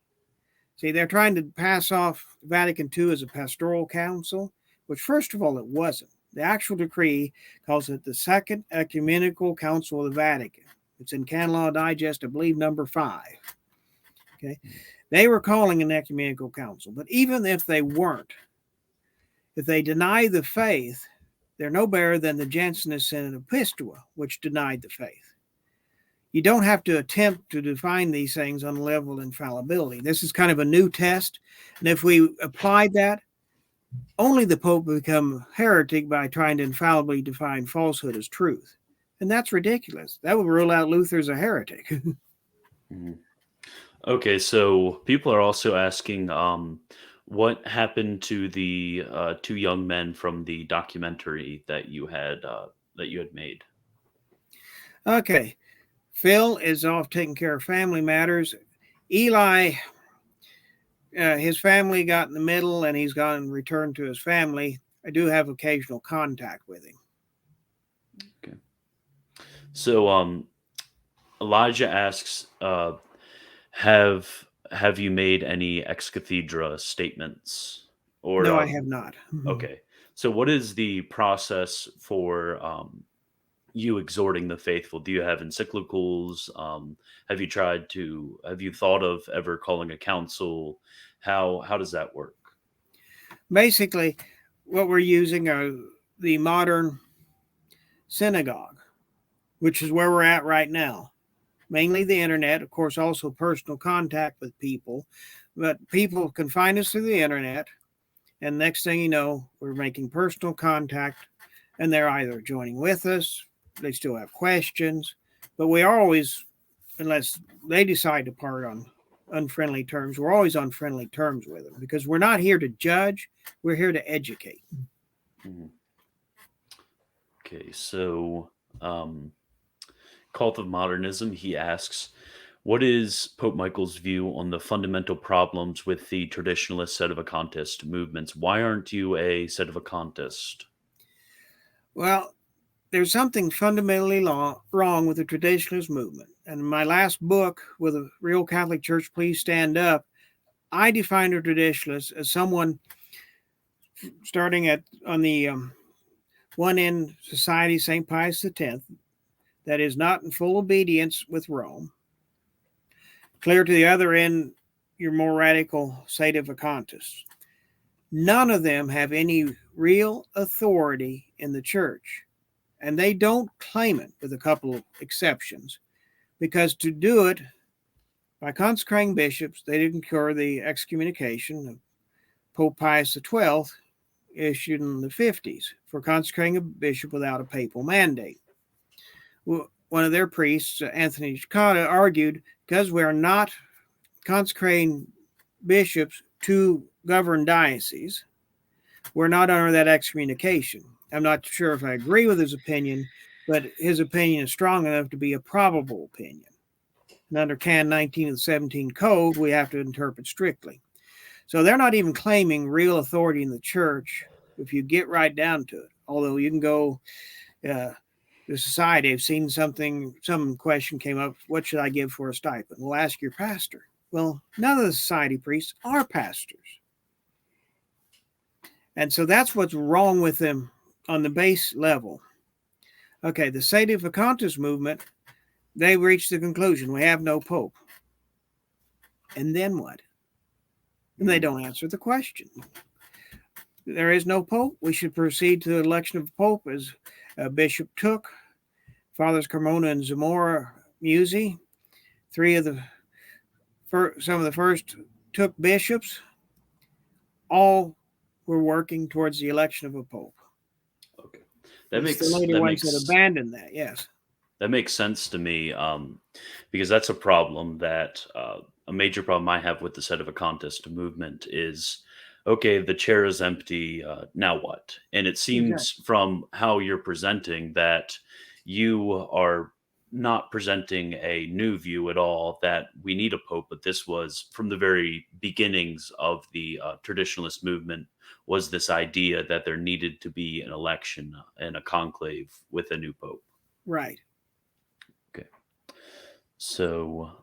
See, they're trying to pass off Vatican II as a pastoral council, which first of all, it wasn't. The actual decree calls it the Second Ecumenical Council of the Vatican. It's in Canon Law Digest, I believe, number 5. Okay, they were calling an ecumenical council, but even if they weren't, if they deny the faith, they're no better than the Jansenist Synod of Pistua, which denied the faith. You don't have to attempt to define these things on the level of infallibility. This is kind of a new test, and if we applied that, only the Pope would become heretic by trying to infallibly define falsehood as truth. And that's ridiculous. That would rule out Luther as a heretic. Mm-hmm. Okay, so people are also asking, What happened to the two young men from the documentary that you had made? Okay, Phil is off taking care of family matters. Eli, his family got in the middle and he's gone and returned to his family. I do have occasional contact with him. Okay. So Elijah asks, have you made any ex cathedra statements? Or No, I have not. okay. So what is the process for you exhorting the faithful? Do you have encyclicals? Have you thought of ever calling a council? How does that work? Basically, what we're using are the modern synagogue, which is where we're at right now. Mainly the internet, of course, also personal contact with people. But people can find us through the internet. And next thing you know, we're making personal contact and they're either joining with us, they still have questions, but we are always, unless they decide to part on unfriendly terms, we're always on friendly terms with them because we're not here to judge, we're here to educate. Mhm. Okay, so Cult of Modernism, he asks, what is Pope Michael's view on the fundamental problems with the traditionalist sedevacantist movements? Why aren't you a sedevacantist? Well, there's something fundamentally wrong with the traditionalist movement. And in my last book, With a Real Catholic Church, Please Stand Up, I define a traditionalist as someone starting on the one end society, St. Pius X, that is not in full obedience with Rome. Clear to the other end, your more radical sedevacantists. None of them have any real authority in the church, and they don't claim it, with a couple of exceptions, because to do it by consecrating bishops, they didn't incur the excommunication of Pope Pius XII issued in the 50s for consecrating a bishop without a papal mandate. One of their priests, Anthony Chicata, argued because we are not consecrating bishops to govern dioceses, we're not under that excommunication. I'm not sure if I agree with his opinion, but his opinion is strong enough to be a probable opinion. And under Canon 19 of the 17 Code, we have to interpret strictly. So they're not even claiming real authority in the church if you get right down to it. Although you can go, the society, I've seen some question came up, what should I give for a stipend? Well, ask your pastor. Well, none of the society priests are pastors. And so that's what's wrong with them on the base level. Okay, the sedevacantist movement, they reached the conclusion we have no pope. And then what? And they don't answer the question. There is no pope. We should proceed to the election of pope as Bishop Took, Fathers Carmona and Zamora Musi, some of the first Took bishops, all were working towards the election of a pope. Okay, It's the later ones that abandoned that. Yes, that makes sense to me, because that's a problem that a major problem I have with the sedevacantist movement is, okay, the chair is empty. Now what? And it exactly. seems from how you're presenting that you are not presenting a new view at all that we need a pope, but this was from the very beginnings of the traditionalist movement was this idea that there needed to be an election and a conclave with a new pope. Right. Okay. So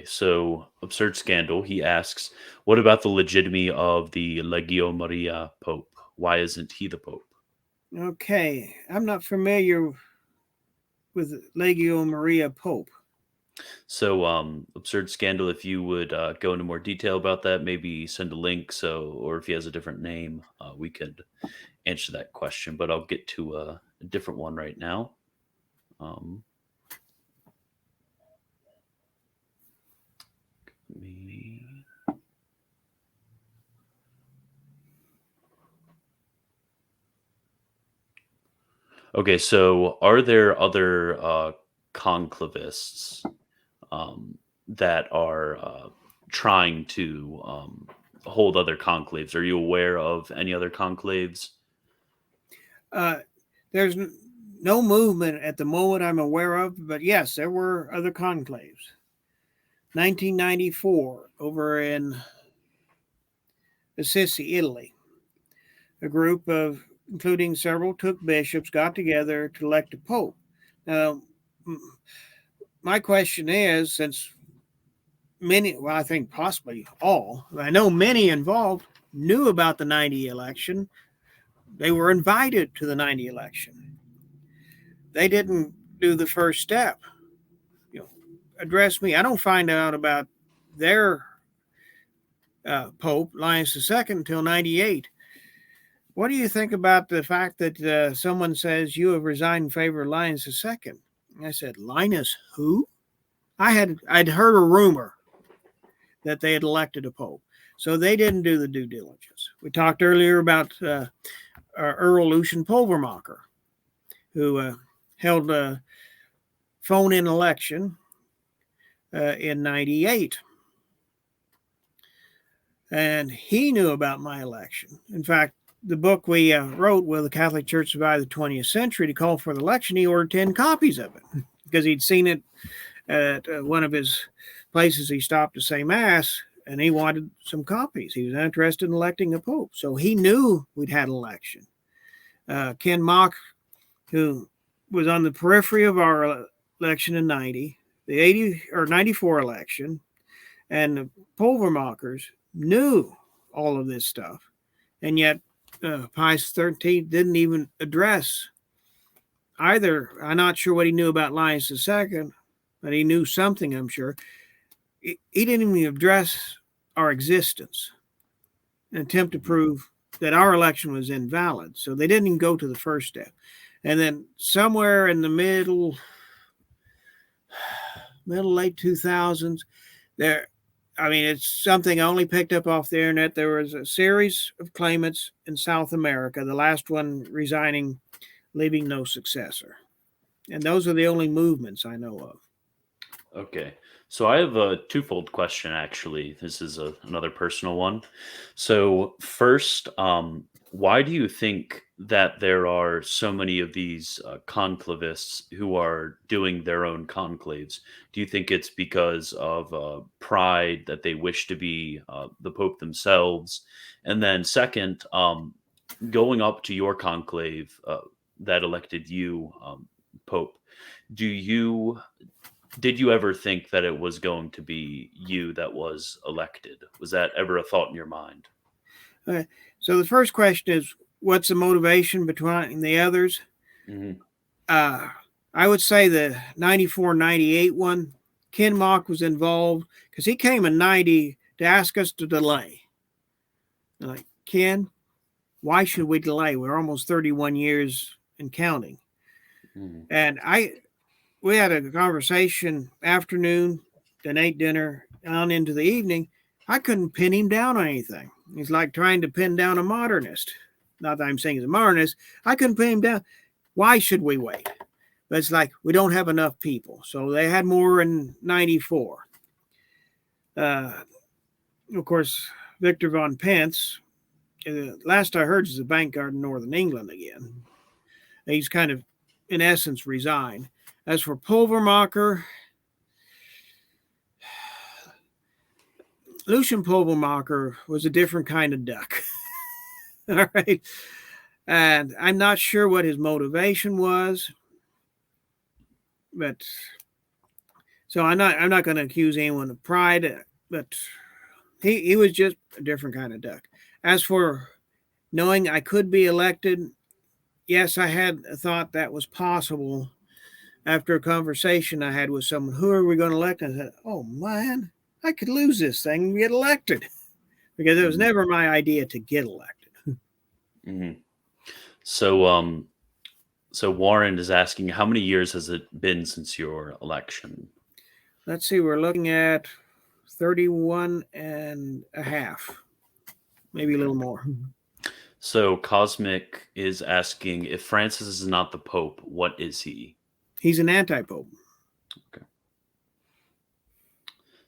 so Absurd Scandal, he asks, what about the legitimacy of the Legio Maria Pope? Why isn't he the Pope? Okay, I'm not familiar with Legio Maria Pope. So, Absurd Scandal, if you would go into more detail about that, maybe send a link. Or if he has a different name, we could answer that question. But I'll get to a different one right now. Me. Okay, so are there other conclavists that are trying to hold other conclaves. Are you aware of any other conclaves? There's no movement at the moment I'm aware of, but yes, there were other conclaves. 1994, over in Assisi, Italy, a group of, including several took bishops, got together to elect a pope. Now, my question is, since many, well, I think possibly all, I know many involved knew about the 90 election. They were invited to the 90 election. They didn't do the first step. Address me. I don't find out about their Pope, Linus II, until 98. What do you think about the fact that someone says you have resigned in favor of Linus II? I said, Linus who? I'd heard a rumor that they had elected a pope. So they didn't do the due diligence. We talked earlier about Earl Lucian Pulvermacher, who held a phone-in election in 98. And he knew about my election. In fact, the book we wrote, Will the Catholic Church Survive the 20th Century, to call for the election, he ordered 10 copies of it because he'd seen it at one of his places he stopped to say Mass, and he wanted some copies. He was interested in electing a pope. So he knew we'd had an election. Ken Mock, who was on the periphery of our election in 90, the 80 or 94 election, and the Pulvermachers knew all of this stuff. And yet Pius XIII didn't even address either. I'm not sure what he knew about Linus II, but he knew something, I'm sure. He didn't even address our existence, an attempt to prove that our election was invalid. So they didn't even go to the first step. And then somewhere in the middle late 2000s, it's something I only picked up off the internet. There was a series of claimants in South America, the last one resigning, leaving no successor. And those are the only movements I know of. Okay. So I have a twofold question, actually. This is another personal one. So first, why do you think that there are so many of these conclavists who are doing their own conclaves? Do you think it's because of pride that they wish to be the Pope themselves? And then second, going up to your conclave that elected you Pope, did you ever think that it was going to be you that was elected? Was that ever a thought in your mind? Okay. So the first question is, what's the motivation between the others? Mm-hmm. I would say the 94-98 one, Ken Mock was involved because he came in 90 to ask us to delay. I'm like, Ken, why should we delay? We're almost 31 years and counting. Mm-hmm. And we had a conversation afternoon, then ate dinner, on into the evening. I couldn't pin him down on anything. He's like trying to pin down a modernist. Not that I'm saying he's a modernist. I couldn't pin him down. Why should we wait? But it's like we don't have enough people. So they had more in 94. Of course, Victor von Pence, last I heard, is a bank guard in Northern England again. He's kind of, in essence, resigned. As for Pulvermacher, Lucian Pulvermacher was a different kind of duck. All right. And I'm not sure what his motivation was. But so I'm not going to accuse anyone of pride, but he was just a different kind of duck. As for knowing I could be elected, yes, I had a thought that was possible. After a conversation I had with someone, who are we going to elect? I said, oh, man, I could lose this thing and get elected, because it was never my idea to get elected. Mm-hmm. So Warren is asking, how many years has it been since your election? Let's see, we're looking at 31 and a half, maybe a little more. So Cosmic is asking, if Francis is not the Pope, what is he? He's an anti-Pope. Okay.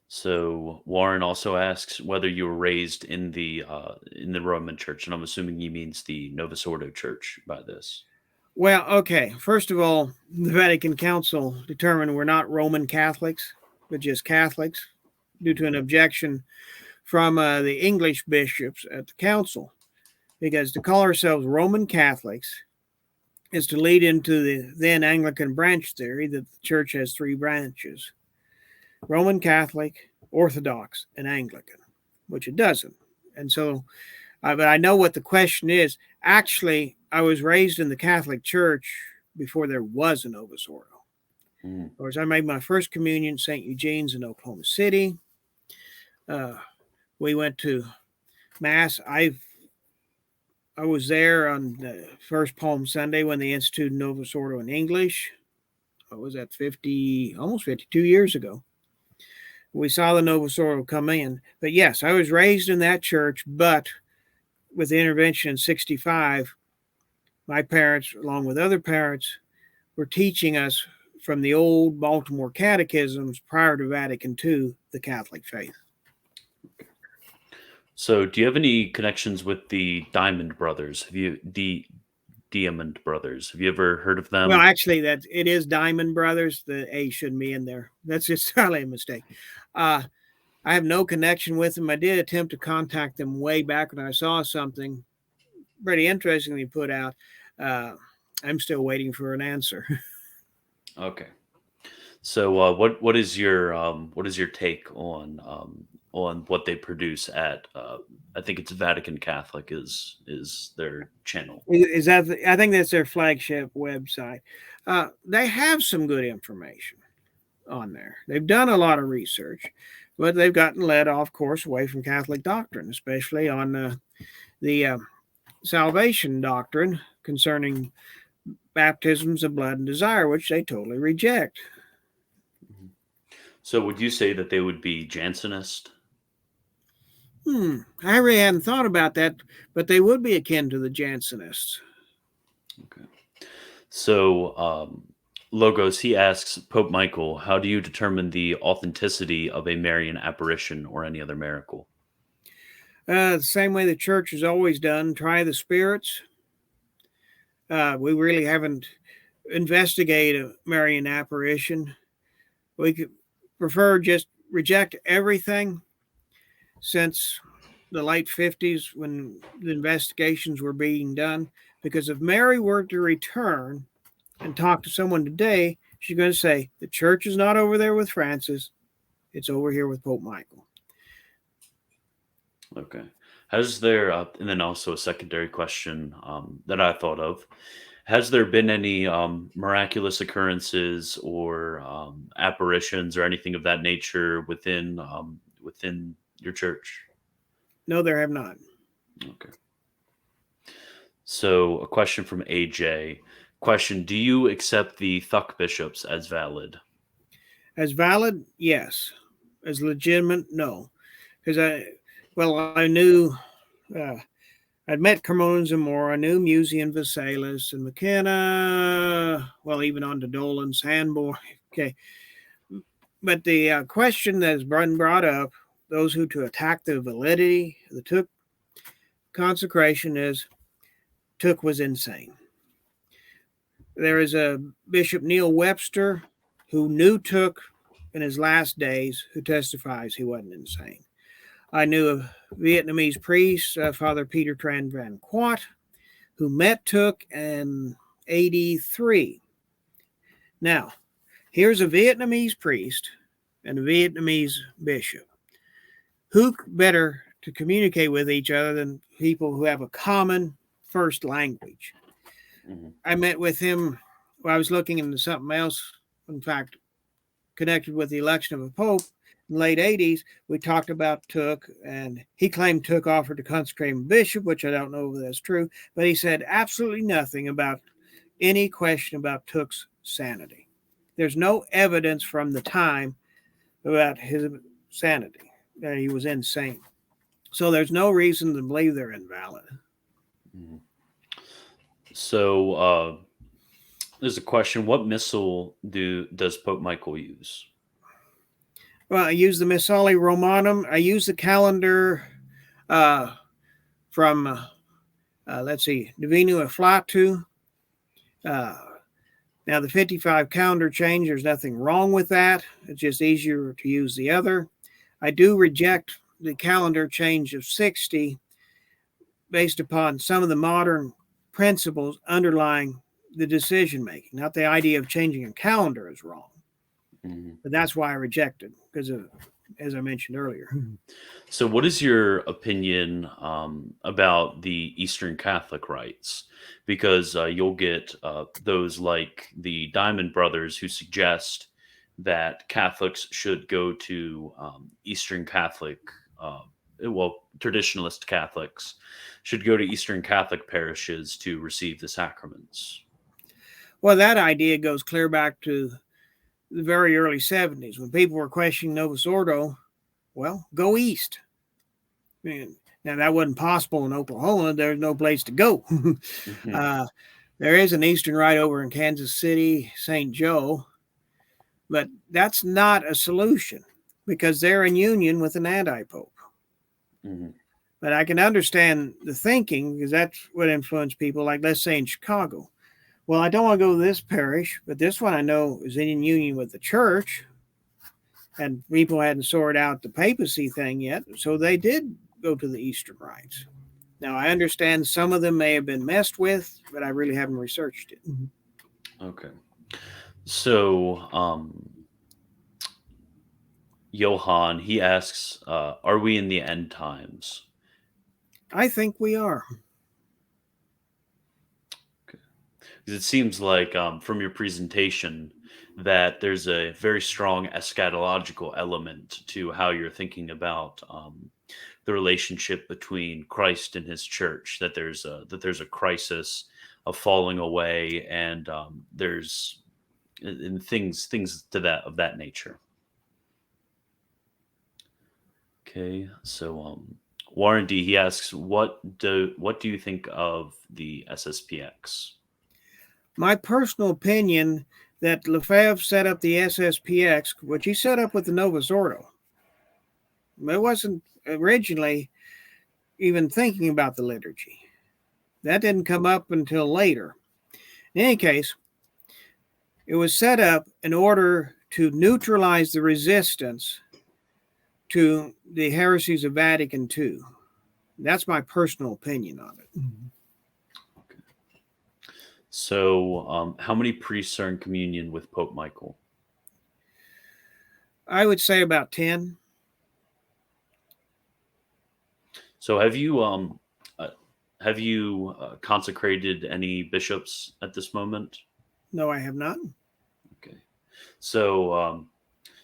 So Warren also asks whether you were raised in the Roman Church, and I'm assuming he means the Novus Ordo Church by this. Well, okay. First of all, the Vatican Council determined we're not Roman Catholics, but just Catholics, due to an objection from the English bishops at the council. Because to call ourselves Roman Catholics is to lead into the then Anglican branch theory that the church has three branches: Roman Catholic, Orthodox, and Anglican, which it doesn't. And so, but I know what the question is. Actually, I was raised in the Catholic Church before there was a Novus Ordo. Of course, I made my first communion at St. Eugene's in Oklahoma City. We went to Mass. I was there on the first Palm Sunday when they instituted Novus Ordo in English. I was at almost 52 years ago. We saw the Novus Ordo come in. But yes, I was raised in that church, but with the intervention in 65, my parents, along with other parents, were teaching us from the old Baltimore catechisms prior to Vatican II, the Catholic faith. So, do you have any connections with the Diamond Brothers? The Diamond Brothers? Have you ever heard of them? Well, actually, it is Diamond Brothers. The A shouldn't be in there. That's just probably a mistake. I have no connection with them. I did attempt to contact them way back when I saw something pretty interestingly put out. I'm still waiting for an answer. Okay. So, what is your take on what they produce at? I think it's Vatican Catholic is their channel. Is that? I think that's their flagship website. They have some good information on there. They've done a lot of research, but they've gotten led off course away from Catholic doctrine, especially on the salvation doctrine concerning baptisms of blood and desire, which they totally reject. So, would you say that they would be Jansenist? I really hadn't thought about that, but they would be akin to the Jansenists. Okay. So, Logos, he asks Pope Michael, how do you determine the authenticity of a Marian apparition or any other miracle? The same way the church has always done, try the spirits. We really haven't investigated a Marian apparition. We could prefer just reject everything since the late 50s when the investigations were being done. Because if Mary were to return and talk to someone today, she's going to say, the church is not over there with Francis, it's over here with Pope Michael. Okay. Has there, and then also a secondary question that I thought of, has there been any miraculous occurrences or apparitions or anything of that nature within your church? No, there have not. Okay. So a question from AJ. Question: do you accept the Thuck bishops as valid? As valid, yes. As legitimate, no. Because I knew, I'd met Carmona Zamora, I knew Musi and Vesalius and McKenna, well, even on to Dolan, Sanborn. Okay. But the question that has been brought up, those who to attack the validity of the Took consecration is, Took was insane. There is a Bishop Neil Webster who knew Took in his last days who testifies he wasn't insane. I knew a Vietnamese priest, Father Peter Tran Van Quat, who met Took in 83. Now, here's a Vietnamese priest and a Vietnamese bishop. Who better to communicate with each other than people who have a common first language? Mm-hmm. I met with him while I was looking into something else, in fact, connected with the election of a pope. In the late 80s, we talked about Took, and he claimed Took offered to consecrate him bishop, which I don't know if that's true, but he said absolutely nothing about any question about Took's sanity. There's no evidence from the time about his sanity, that he was insane. So there's no reason to believe they're invalid. So there's a question: what missal does Pope Michael use? Well, I use the Missale Romanum. I use the calendar from, let's see, Divino Afflatu. Now, the 55 calendar change, there's nothing wrong with that. It's just easier to use the other. I do reject the calendar change of 60 based upon some of the modern principles underlying the decision making. Not the idea of changing a calendar is wrong, but that's why I reject it, because of, as I mentioned earlier. So, what is your opinion about the Eastern Catholic rites? Because you'll get those like the Diamond Brothers who suggest that Catholics should go to Eastern Catholic, traditionalist Catholics should go to Eastern Catholic parishes to receive the sacraments. Well, that idea goes clear back to the very early 70s when people were questioning Novus Ordo. Well, go east. Now, that wasn't possible in Oklahoma. There's no place to go. There is an Eastern rite over in Kansas City, St. Joe, but that's not a solution because they're in union with an anti-pope. But I can understand the thinking because that's what influenced people, like, let's say in Chicago. Well, I don't want to go to this parish, but this one I know is in union with the church, and people hadn't sorted out the papacy thing yet, so they did go to the Eastern rites. Now, I understand some of them may have been messed with, but I really haven't researched it. Okay. So, Johann, he asks, are we in the end times? I think we are. Okay. Because it seems like from your presentation that there's a very strong eschatological element to how you're thinking about the relationship between Christ and his church, that there's a crisis of falling away, and there's and things to that of that nature. Okay, so Warren D, he asks, what do you think of the SSPX? My personal opinion that Lefebvre set up the SSPX, which he set up with the Novus Ordo. It wasn't originally even thinking about the liturgy. That didn't come up until later. In any case, it was set up in order to neutralize the resistance to the heresies of Vatican II. That's my personal opinion on it. Okay. So, how many priests are in communion with Pope Michael? I would say about 10. So, have you consecrated any bishops at this moment? No, I have not. Okay. So,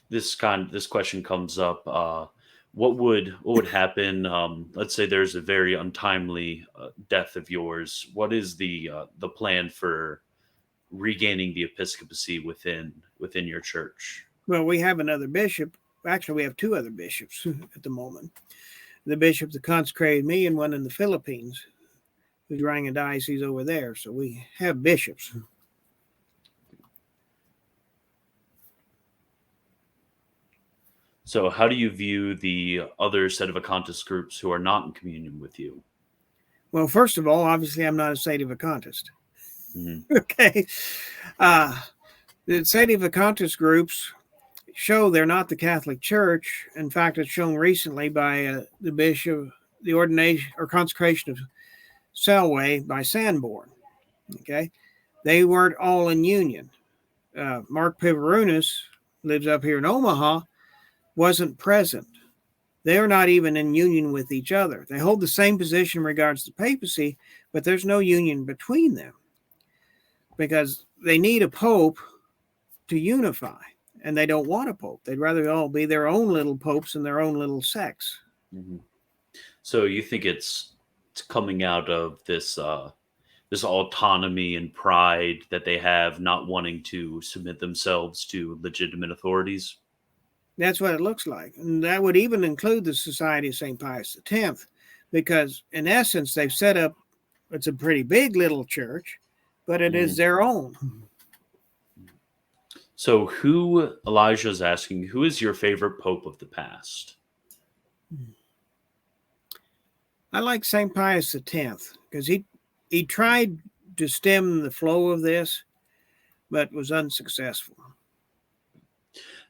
this question comes up. What would happen? Let's say there's a very untimely death of yours. What is the plan for regaining the episcopacy within your church? Well, we have another bishop. Actually, we have two other bishops at the moment. The bishop that consecrated me and one in the Philippines who's running a diocese over there. So we have bishops. So how do you view the other set of Sedevacantist groups who are not in communion with you? Well, first of all, obviously, I'm not a Sedevacantist. Mm-hmm. Okay. The Sedevacantist groups show they're not the Catholic Church. In fact, it's shown recently by the bishop, the ordination or consecration of Selway by Sanborn. Okay. They weren't all in union. Mark Pivarunas lives up here in Omaha, wasn't present. They're not even in union with each other. They hold the same position in regards to papacy, but there's no union between them because they need a pope to unify, and they don't want a pope. They'd rather all be their own little popes in their own little sects. Mm-hmm. So you think it's coming out of this this autonomy and pride that they have, not wanting to submit themselves to legitimate authorities? That's what it looks like. And that would even include the Society of St. Pius X, because in essence, they've set up, it's a pretty big little church, but it is their own. So, Elijah's asking, who is your favorite pope of the past? I like St. Pius X because he tried to stem the flow of this, but was unsuccessful.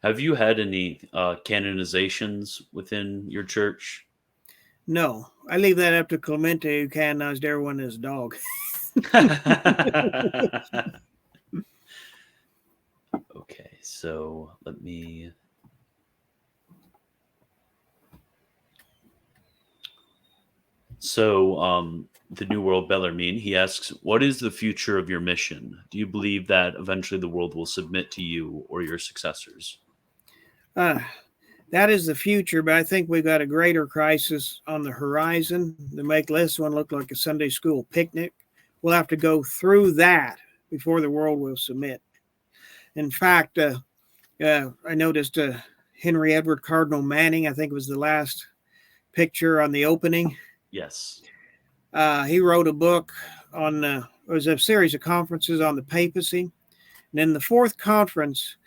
Have you had any canonizations within your church? No, I leave that up to Clemente, who canonized everyone as a dog. Okay, so let me. So, the New World Bellarmine, he asks, what is the future of your mission? Do you believe that eventually the world will submit to you or your successors? That is the future, but I think we've got a greater crisis on the horizon to make this one look like a Sunday school picnic. We'll have to go through that before the world will submit. In fact, I noticed Henry Edward Cardinal Manning, I think it was the last picture on the opening. Yes. He wrote a book on, it was a series of conferences on the papacy. And in the fourth conference,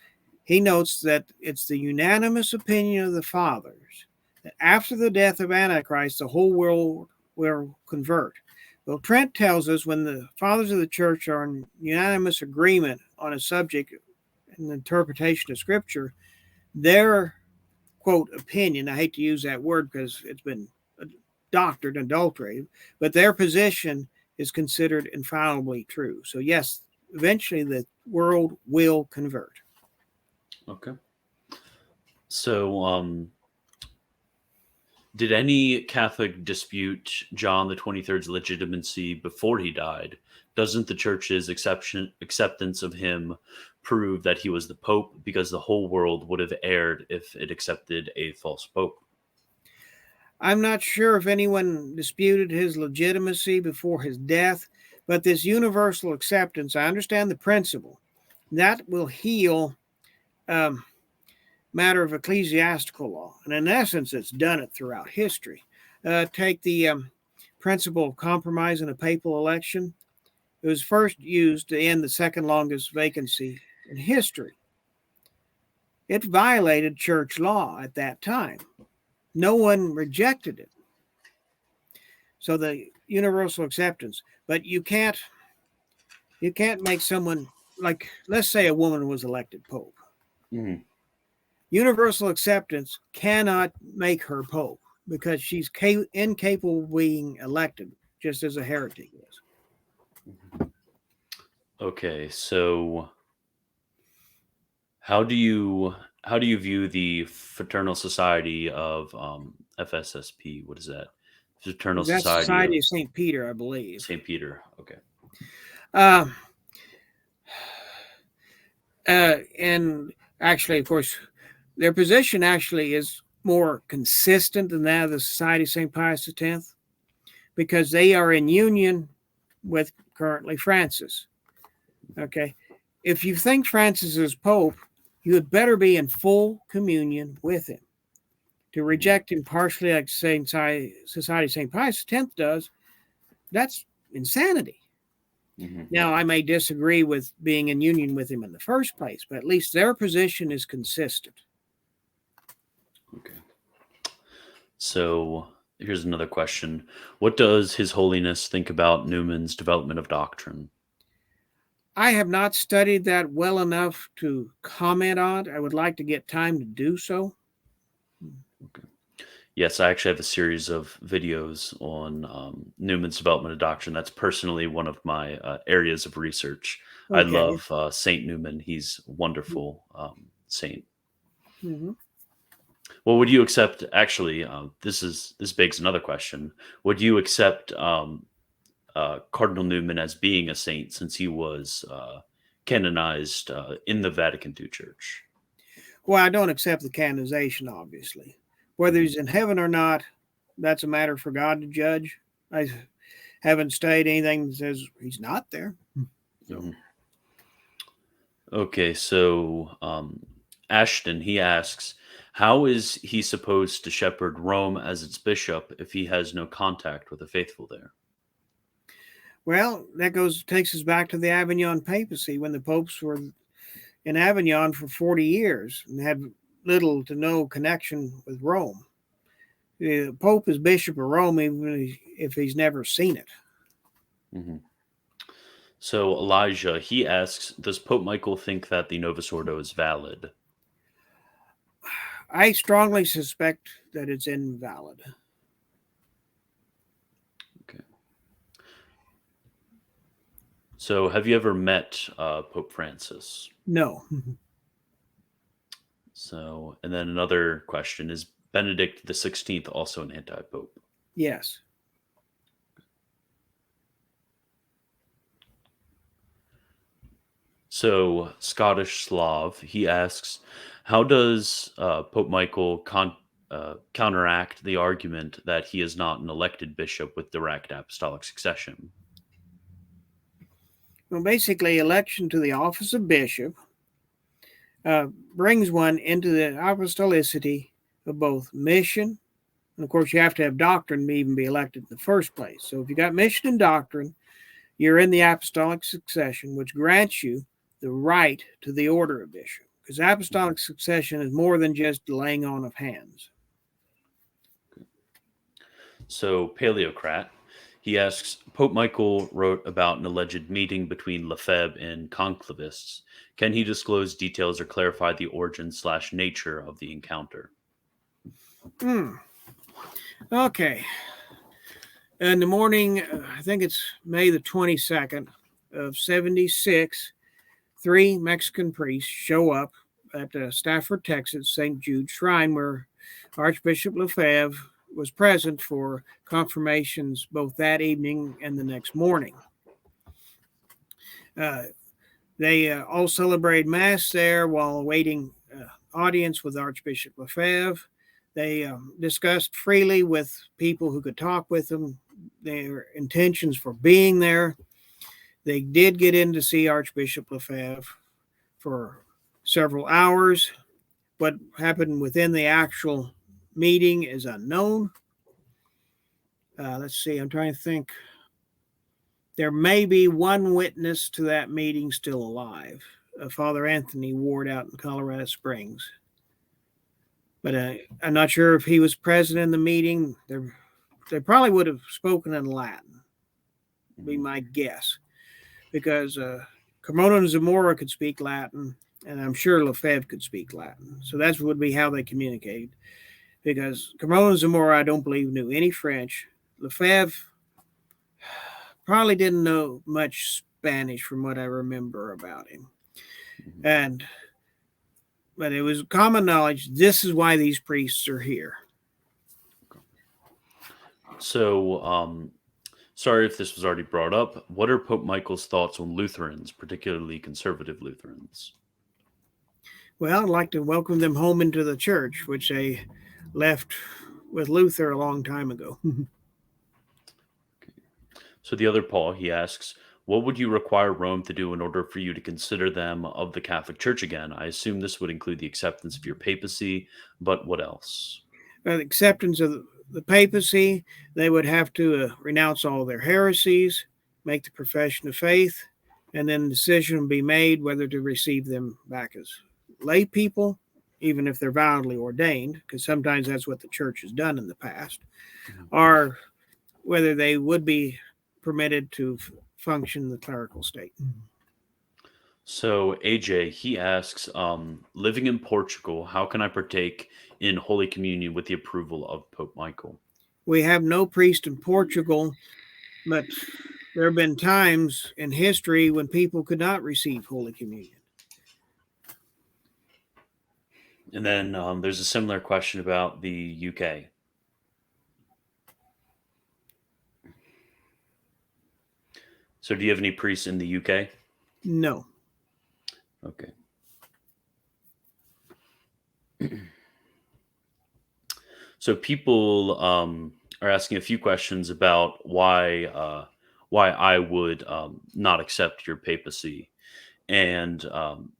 he notes that it's the unanimous opinion of the fathers that after the death of Antichrist, the whole world will convert. Well, Trent tells us when the fathers of the church are in unanimous agreement on a subject and interpretation of Scripture, their, quote, opinion, I hate to use that word because it's been doctored and adulterated, but their position is considered infallibly true. So yes, eventually the world will convert. Okay. So, did any Catholic dispute John the 23rd's legitimacy before he died? Doesn't the church's acceptance of him prove that he was the pope because the whole world would have erred if it accepted a false pope? I'm not sure if anyone disputed his legitimacy before his death, but this universal acceptance, I understand the principle, that will heal matter of ecclesiastical law. And in essence, it's done it throughout history. Take the principle of compromise in a papal election. It was first used to end the second longest vacancy in history. It violated church law at that time. No one rejected it. So the universal acceptance, but you can't make someone, like, let's say a woman was elected pope. Mm. Universal acceptance cannot make her pope because she's incapable of being elected, just as a heretic is. Okay, so how do you view the Fraternal Society of FSSP? What is that? Fraternal That's Society Society of of St. Peter, I believe. St. Peter. Okay. And actually, of course, their position actually is more consistent than that of the Society of St. Pius X because they are in union with currently Francis. Okay. If you think Francis is Pope, you had better be in full communion with him. To reject him partially like Society of St. Pius X does, that's insanity. Mm-hmm. Now, I may disagree with being in union with him in the first place, but at least their position is consistent. Okay. So here's another question. What does His Holiness think about Newman's development of doctrine? I have not studied that well enough to comment on it. I would like to get time to do so. Okay. Yes, I actually have a series of videos on Newman's development of doctrine. That's personally one of my areas of research. I Okay. love Saint Newman. He's a wonderful saint. Mm-hmm. Well, would you accept? Actually, this begs another question. Would you accept Cardinal Newman as being a saint since he was canonized in the Vatican II Church? Well, I don't accept the canonization, obviously. Whether he's in heaven or not, that's a matter for God to judge. I haven't studied anything that says he's not there. So. Mm-hmm. Okay, so Ashton, he asks, how is he supposed to shepherd Rome as its bishop if he has no contact with the faithful there? Well, that takes us back to the Avignon papacy when the popes were in Avignon for 40 years and had little to no connection with Rome. The Pope is Bishop of Rome even if he's never seen it. Mm-hmm. So Elijah, he asks, does Pope Michael think that the Novus Ordo is valid? I strongly suspect that it's invalid. Okay. So have you ever met Pope Francis? No. So, and then another question, is Benedict the 16th also an anti-pope? Yes. So Scottish Slav, he asks, how does Pope Michael counteract the argument that he is not an elected bishop with direct apostolic succession? Well, basically, election to the office of bishop brings one into the apostolicity of both mission, and of course, you have to have doctrine to even be elected in the first place. So if you got mission and doctrine, you're in the apostolic succession, which grants you the right to the order of bishop. Because apostolic succession is more than just the laying on of hands. So Paleocrat, he asks, Pope Michael wrote about an alleged meeting between Lefebvre and conclavists. Can he disclose details or clarify the origin/nature of the encounter? Okay. In the morning, I think it's May the 22nd of 76, 3 Mexican priests show up at Stafford, Texas, St. Jude Shrine, where Archbishop Lefebvre was present for confirmations both that evening and the next morning. They all celebrated Mass there while awaiting audience with Archbishop Lefebvre. They discussed freely with people who could talk with them their intentions for being there. They did get in to see Archbishop Lefebvre for several hours. What happened within the actual meeting is unknown. Let's see, I'm trying to think. There may be one witness to that meeting still alive, Father Anthony Ward out in Colorado Springs. But I'm not sure if he was present in the meeting. They probably would have spoken in Latin, be my guess, because Cremona and Zamora could speak Latin, and I'm sure Lefebvre could speak Latin. So that would be how they communicated, because Cremona and Zamora, I don't believe, knew any French. Lefebvre probably didn't know much Spanish from what I remember about him. But it was common knowledge, this is why these priests are here. So, sorry if this was already brought up. What are Pope Michael's thoughts on Lutherans, particularly conservative Lutherans? Well, I'd like to welcome them home into the church, which they left with Luther a long time ago. So the other Paul, he asks, what would you require Rome to do in order for you to consider them of the Catholic Church again? I assume this would include the acceptance of your papacy, but what else? The acceptance of the papacy, they would have to renounce all their heresies, make the profession of faith, and then the decision would be made whether to receive them back as lay people, even if they're validly ordained, because sometimes that's what the church has done in the past, or whether they would be permitted to function in the clerical state. So AJ, he asks, living in Portugal, how can I partake in Holy Communion with the approval of Pope Michael? We have no priest in Portugal, but there have been times in history when people could not receive Holy Communion. And then there's a similar question about the UK. So do you have any priests in the UK? No. Okay. So people are asking a few questions about why I would not accept your papacy. And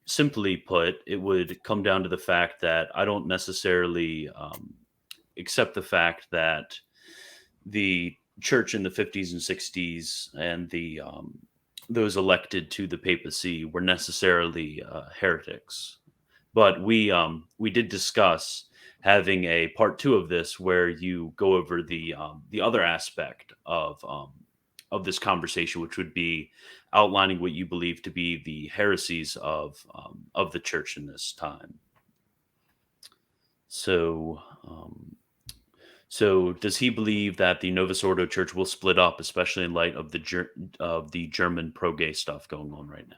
simply put, it would come down to the fact that I don't necessarily accept the fact that the church in the 50s and 60s and the those elected to the papacy were necessarily heretics. But we did discuss having a part two of this where you go over the other aspect of this conversation, which would be outlining what you believe to be the heresies of the church in this time. So, so does he believe that the Novus Ordo Church will split up, especially in light of the German pro-gay stuff going on right now?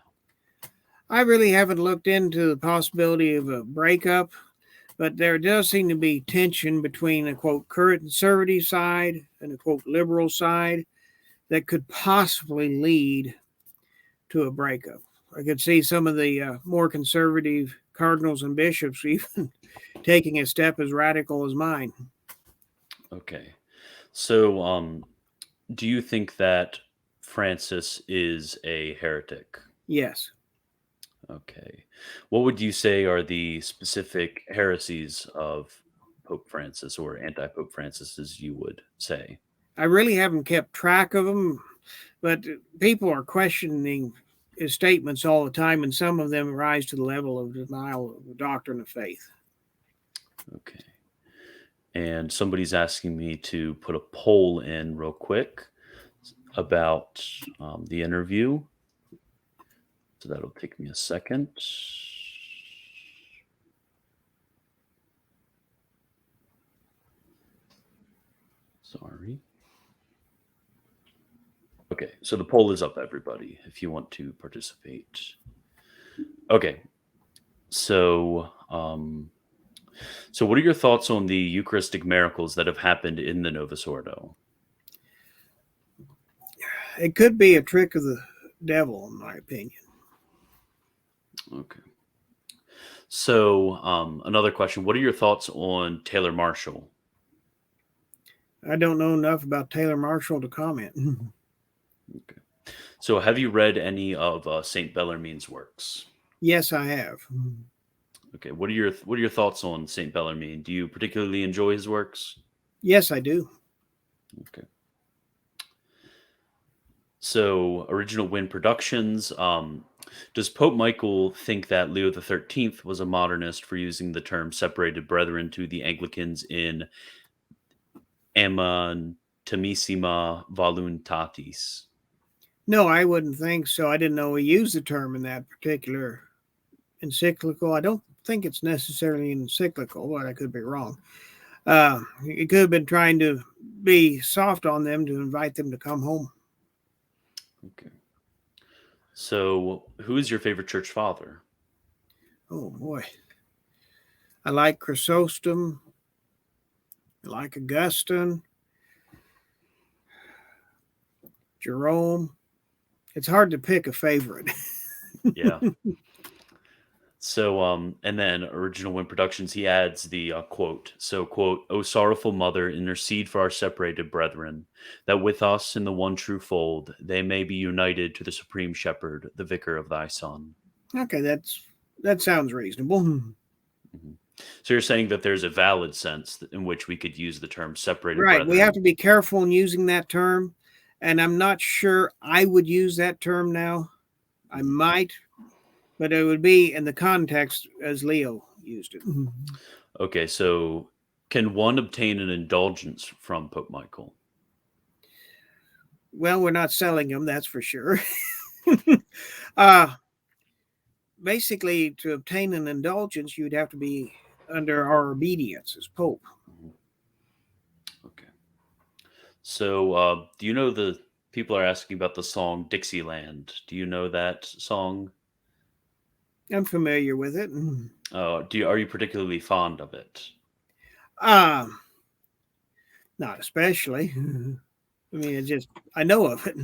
I really haven't looked into the possibility of a breakup, but there does seem to be tension between a quote conservative side and a quote liberal side that could possibly lead to a breakup. I could see some of the more conservative cardinals and bishops even taking a step as radical as mine. Okay. So, do you think that Francis is a heretic? Yes. Okay. What would you say are the specific heresies of Pope Francis or anti-Pope Francis, as you would say? I really haven't kept track of them, but people are questioning his statements all the time, and some of them rise to the level of denial of the doctrine of faith. Okay. And somebody's asking me to put a poll in real quick about the interview. So that'll take me a second. Sorry. Okay, so the poll is up, everybody, if you want to participate. Okay, so so what are your thoughts on the Eucharistic miracles that have happened in the Novus Ordo? It could be a trick of the devil, in my opinion. Okay. So another question: what are your thoughts on Taylor Marshall? I don't know enough about Taylor Marshall to comment. Okay. So have you read any of Saint Bellarmine's works? Yes, I have. Okay. What are your thoughts on Saint Bellarmine? Do you particularly enjoy his works? Yes, I do. Okay. So, Original Wind Productions. Does Pope Michael think that Leo the 13th was a modernist for using the term separated brethren to the Anglicans in Amantimissima Voluntatis? No, I wouldn't think so. I didn't know he used the term in that particular encyclical. I don't think it's necessarily encyclical, but I could be wrong. He could have been trying to be soft on them to invite them to come home. Okay. So, who is your favorite church father? Oh boy. I like Chrysostom. I like Augustine. Jerome. It's hard to pick a favorite. Yeah. So, and then Original Wind Productions, he adds the quote. So, quote, "O sorrowful mother, intercede for our separated brethren, that with us in the one true fold, they may be united to the supreme shepherd, the vicar of thy son." Okay, that sounds reasonable. Mhm. So, you're saying that there's a valid sense in which we could use the term separated Right. We brethren. have to be careful in using that term. And I'm not sure I would use that term now. I might, but it would be in the context as Leo used it. Okay, so can one obtain an indulgence from Pope Michael? Well, we're not selling them, that's for sure. Basically, to obtain an indulgence, you'd have to be under our obedience as Pope. Mhm. Okay. So, do you know the people are asking about the song Dixieland? Do you know that song? I'm familiar with it. Are you particularly fond of it? Uh, Not especially. I mean, I know of it.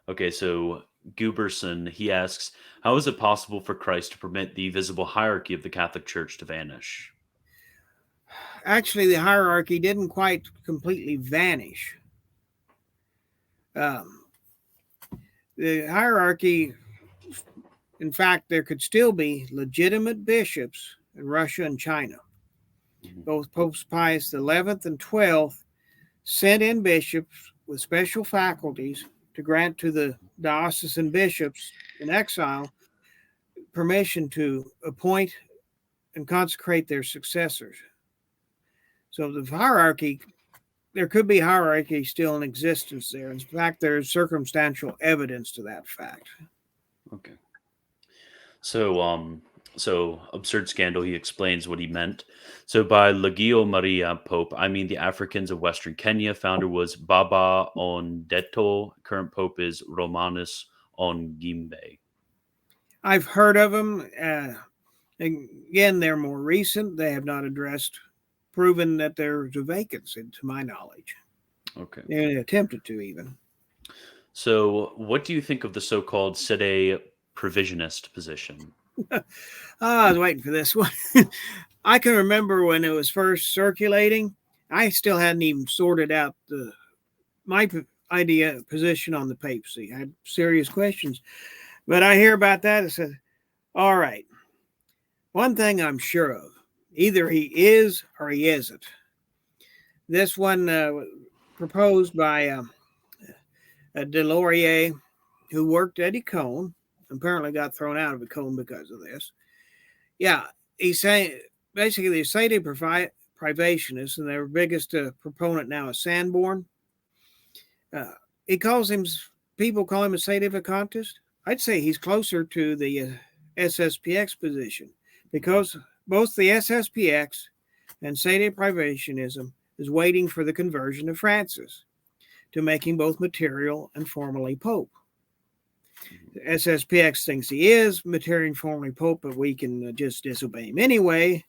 Okay, so Guberson, he asks, how is it possible for Christ to permit the visible hierarchy of the Catholic Church to vanish? Actually, the hierarchy didn't quite completely vanish. Um, the hierarchy, in fact, there could still be legitimate bishops in Russia and China. Mhm. Both Popes Pius XI and XII sent in bishops with special faculties to to grant to the diocesan bishops in exile permission to appoint and consecrate their successors. So the hierarchy, there could be hierarchy still in existence there. In fact, there's circumstantial evidence to that fact. Okay. So Absurd Scandal, he explains what he meant. So by Legio Maria Pope, I mean the Africans of Western Kenya. Founder was Baba Ondeto. Current Pope is Romanus Ongimbe. I've heard of them. Again, they're more recent. They have not proven that there's a vacancy, to my knowledge. Okay. They attempted to even. So what do you think of the so-called sede provisionist position? I was waiting for this one. I can remember when it was first circulating. I still hadn't even sorted out my position on the papacy. I had serious questions. But I hear about that and said, all right, one thing I'm sure of, either he is or he isn't. This one proposed by Delorier, who worked at Econ, apparently got thrown out of Econ because of this. Yeah, he's saying basically the sede privationists, and their biggest proponent now is Sanborn. He calls him, people call him a sede vacantist. I'd say he's closer to the SSPX position, because both the SSPX and sede privationism is waiting for the conversion of Francis to make him both material and formally Pope. The SSPX thinks he is material and formally Pope, but we can just disobey him anyway,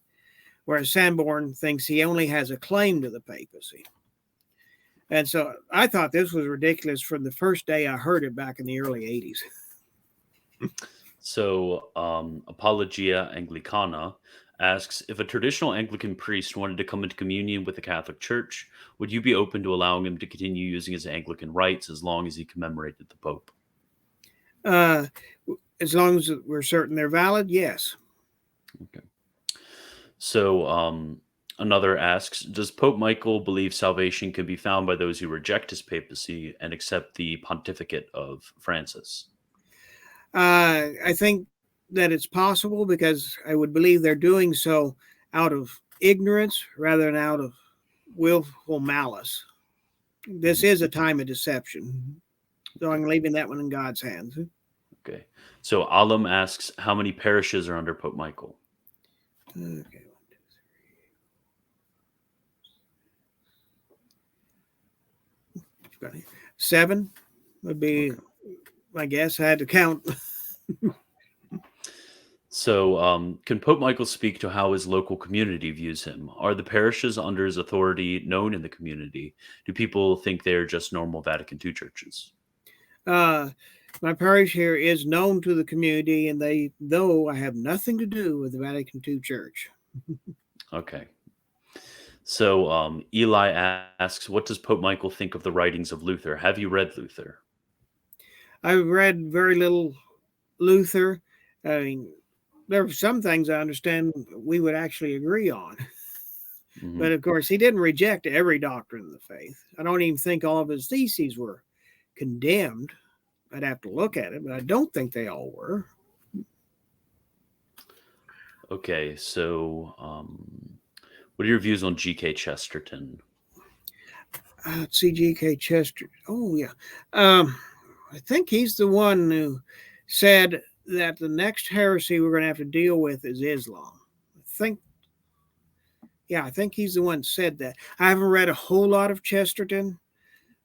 whereas Sanborn thinks he only has a claim to the papacy. And so I thought this was ridiculous from the first day I heard it back in the early 80s. So, Apologia Anglicana asks, if a traditional Anglican priest wanted to come into communion with the Catholic Church, would you be open to allowing him to continue using his Anglican rites as long as he commemorated the Pope? As long as we're certain they're valid, yes. Okay. So, another asks, does Pope Michael believe salvation can be found by those who reject his papacy and accept the pontificate of Francis? I think that it's possible, because I would believe they're doing so out of ignorance rather than out of willful malice. This is a time of deception. So I'm leaving that one in God's hands. Okay. So Alam asks, how many parishes are under Pope Michael? Okay. 7 would be, I guess. I had to count. So, can Pope Michael speak to how his local community views him? Are the parishes under his authority known in the community? Do people think they're just normal Vatican II churches? My parish here is known to the community, and though I have nothing to do with the Vatican II Church. Okay. So, Eli asks, what does Pope Michael think of the writings of Luther? Have you read Luther? I've read very little Luther. I mean, there are some things I understand we would actually agree on. Mm-hmm. But of course, he didn't reject every doctrine of the faith. I don't even think all of his theses were condemned. I'd have to look at it, but I don't think they all were. Okay, so what are your views on G.K. Chesterton? Let's see, G.K. Chesterton. Oh, yeah. I think he's the one who said that the next heresy we're going to have to deal with is Islam. I think he's the one who said that. I haven't read a whole lot of Chesterton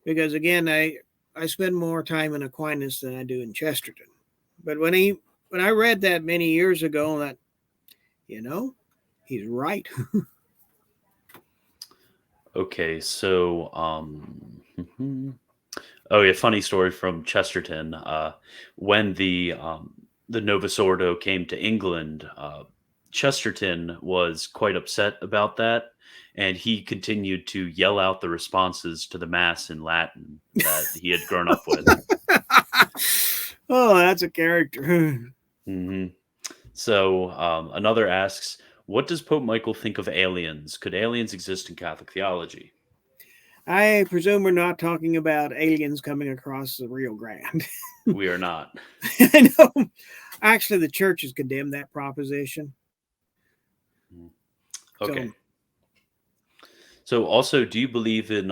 because, again, I spend more time in Aquinas than I do in Chesterton. But when I read that many years ago, that, he's right. Okay, so oh yeah, funny story from Chesterton. When the Novus Ordo came to England, Chesterton was quite upset about that, and he continued to yell out the responses to the Mass in Latin that he had grown up with. Oh, that's a character. Mm-hmm. So another asks, what does Pope Michael think of aliens? Could aliens exist in Catholic theology? I presume we're not talking about aliens coming across the Rio Grande. We are not. I know. Actually, the church has condemned that proposition. Okay. So also, do you believe in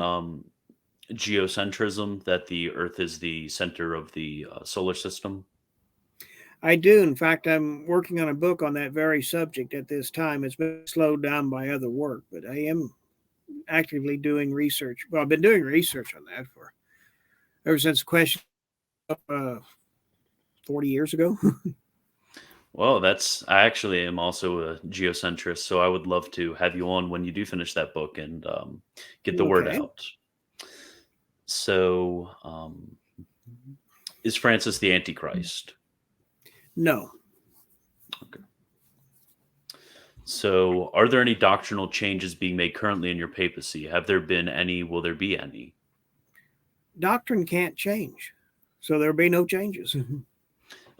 geocentrism, that the Earth is the center of the solar system? I do. In fact, I'm working on a book on that very subject at this time. It's been slowed down by other work, but I am actively doing research. Well, I've been doing research on that for ever since the question 40 years ago. Well, I actually am also a geocentrist, so I would love to have you on when you do finish that book and get the word Okay. out. So, is Francis the Antichrist? No. Okay. So, are there any doctrinal changes being made currently in your papacy? Have there been any? Will there be any? Doctrine can't change, so there'll be no changes.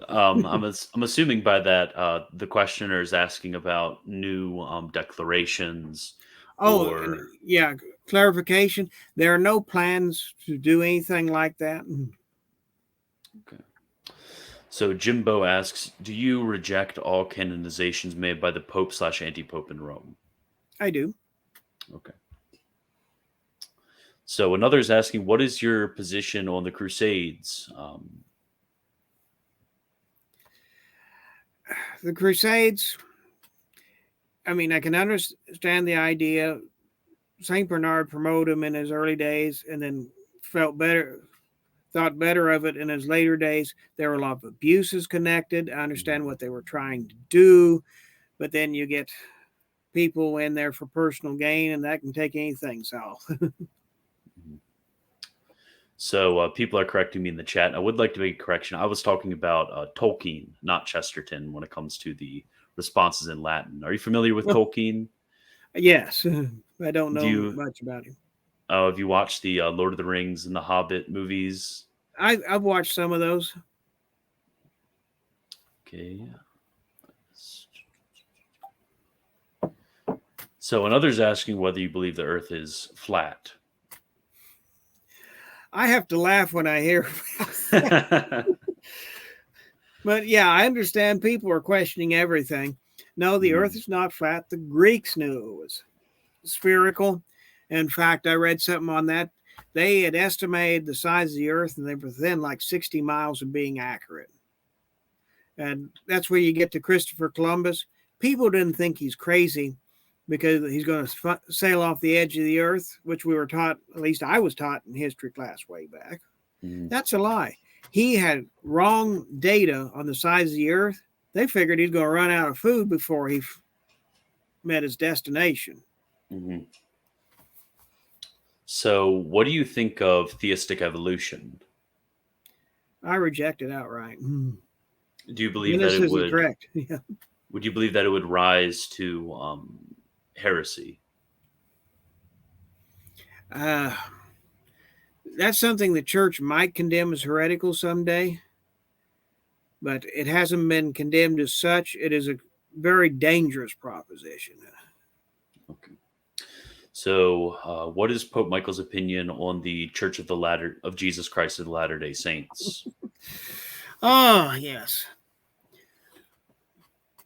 I'm assuming by that the questioner is asking about new declarations Oh, and or yeah, clarification. There are no plans to do anything like that. okay. So Jimbo asks, do you reject all canonizations made by the Pope/anti-Pope in Rome? I do. Okay. So another is asking, what is your position on the Crusades? The Crusades, I mean, I can understand the idea. St. Bernard promoted him in his early days and then thought better of it in his later days. There were a lot of abuses connected. I understand what they were trying to do, but then you get people in there for personal gain, and that can take anything south. So people are correcting me in the chat. I would like to make a correction. I was talking about Tolkien, not Chesterton, when it comes to the responses in Latin. Are you familiar with Tolkien? Yes, I don't Do know you much about him. have you watched the Lord of the Rings and the Hobbit movies? I've watched some of those. Okay. So another's asking whether you believe the Earth is flat. I have to laugh when I hear but yeah, I understand people are questioning everything. No, the Earth is not flat. The Greeks knew it was spherical. In fact, I read something on that. They had estimated the size of the Earth, and they were within like 60 miles of being accurate. And that's where you get to Christopher Columbus. People didn't think he's crazy because he's going to sail off the edge of the Earth, which we were taught, at least I was taught in history class way back. That's a lie. He had wrong data on the size of the Earth. They figured he's going to run out of food before he met his destination. So, what do you think of theistic evolution? I reject it outright. Do you believe that it would? Correct. Yeah. Would you believe that it would rise to heresy? That's something the church might condemn as heretical someday, but it hasn't been condemned as such. It is a very dangerous proposition. Okay. So, what is Pope Michael's opinion on the Church of Jesus Christ of the Latter-day Saints? Oh, yes.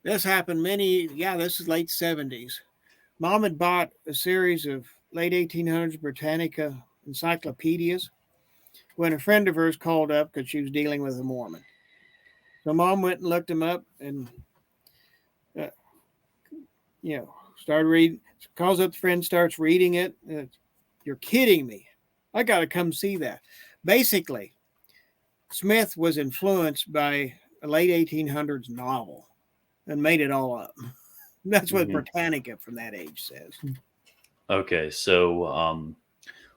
This happened this is late 70s. Mom had bought a series of late 1800s Britannica encyclopedias when a friend of hers called up because she was dealing with a Mormon. So Mom went and looked them up and, started reading. Calls up the friend, starts reading it. You're kidding me. I got to come see that. Basically, Smith was influenced by a late 1800s novel and made it all up. That's what Britannica from that age says. Okay, so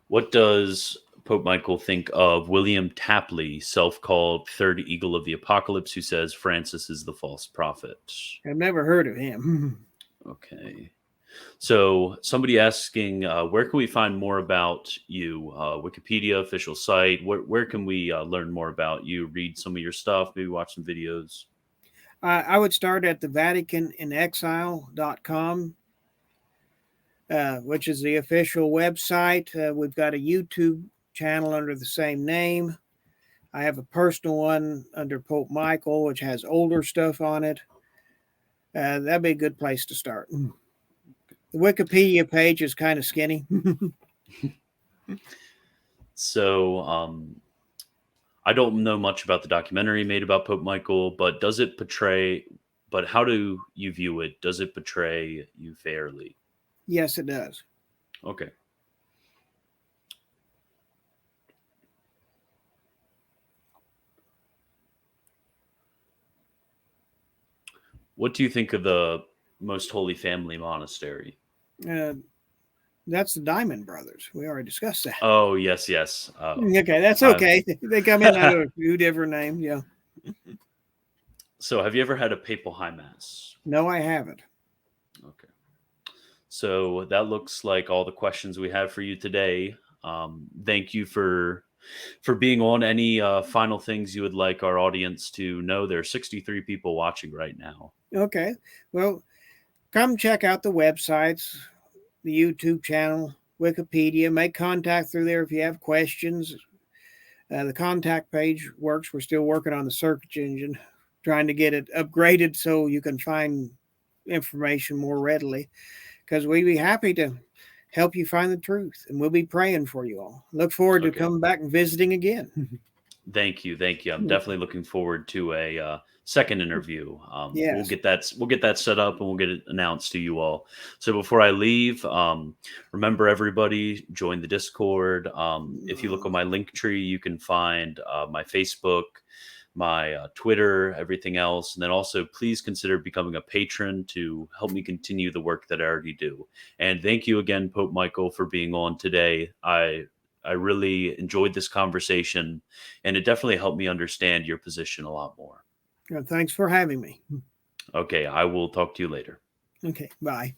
what does Pope Michael think of William Tapley, self-called Third Eagle of the Apocalypse, who says Francis is the false prophet? I've never heard of him. Okay. So somebody asking, where can we find more about you? Wikipedia, official site. Where can we learn more about you? Read some of your stuff, maybe watch some videos. I would start at the VaticanInExile.com. which is the official website. We've got a YouTube channel under the same name. I have a personal one under Pope Michael, which has older stuff on it. That'd be a good place to start. The Wikipedia page is kind of skinny. So, I don't know much about the documentary made about Pope Michael, but how do you view it? Does it portray you fairly? Yes, it does. Okay. What do you think of the Most Holy Family Monastery? That's the Diamond Brothers. We already discussed that. Oh, yes. Okay, that's okay. They come in under a few different names. Yeah. So, have you ever had a papal high mass? No, I haven't. Okay. So that looks like all the questions we have for you today. Thank you for being on. Any final things you would like our audience to know? There are 63 people watching right now. Okay. Well, come check out the websites, the YouTube channel, Wikipedia. Make contact through there if you have questions. The contact page works. We're still working on the search engine, trying to get it upgraded so you can find information more readily, because we'd be happy to help you find the truth, and we'll be praying for you all. Look forward to coming back and visiting again. Thank you. I'm definitely looking forward to a second interview. Yes. We'll get that set up and we'll get it announced to you all. So before I leave, remember everybody, join the Discord. If you look on my link tree, you can find my Facebook, my Twitter, everything else. And then also please consider becoming a patron to help me continue the work that I already do. And thank you again, Pope Michael, for being on today. I really enjoyed this conversation, and it definitely helped me understand your position a lot more. Thanks for having me. Okay, I will talk to you later. Okay, bye.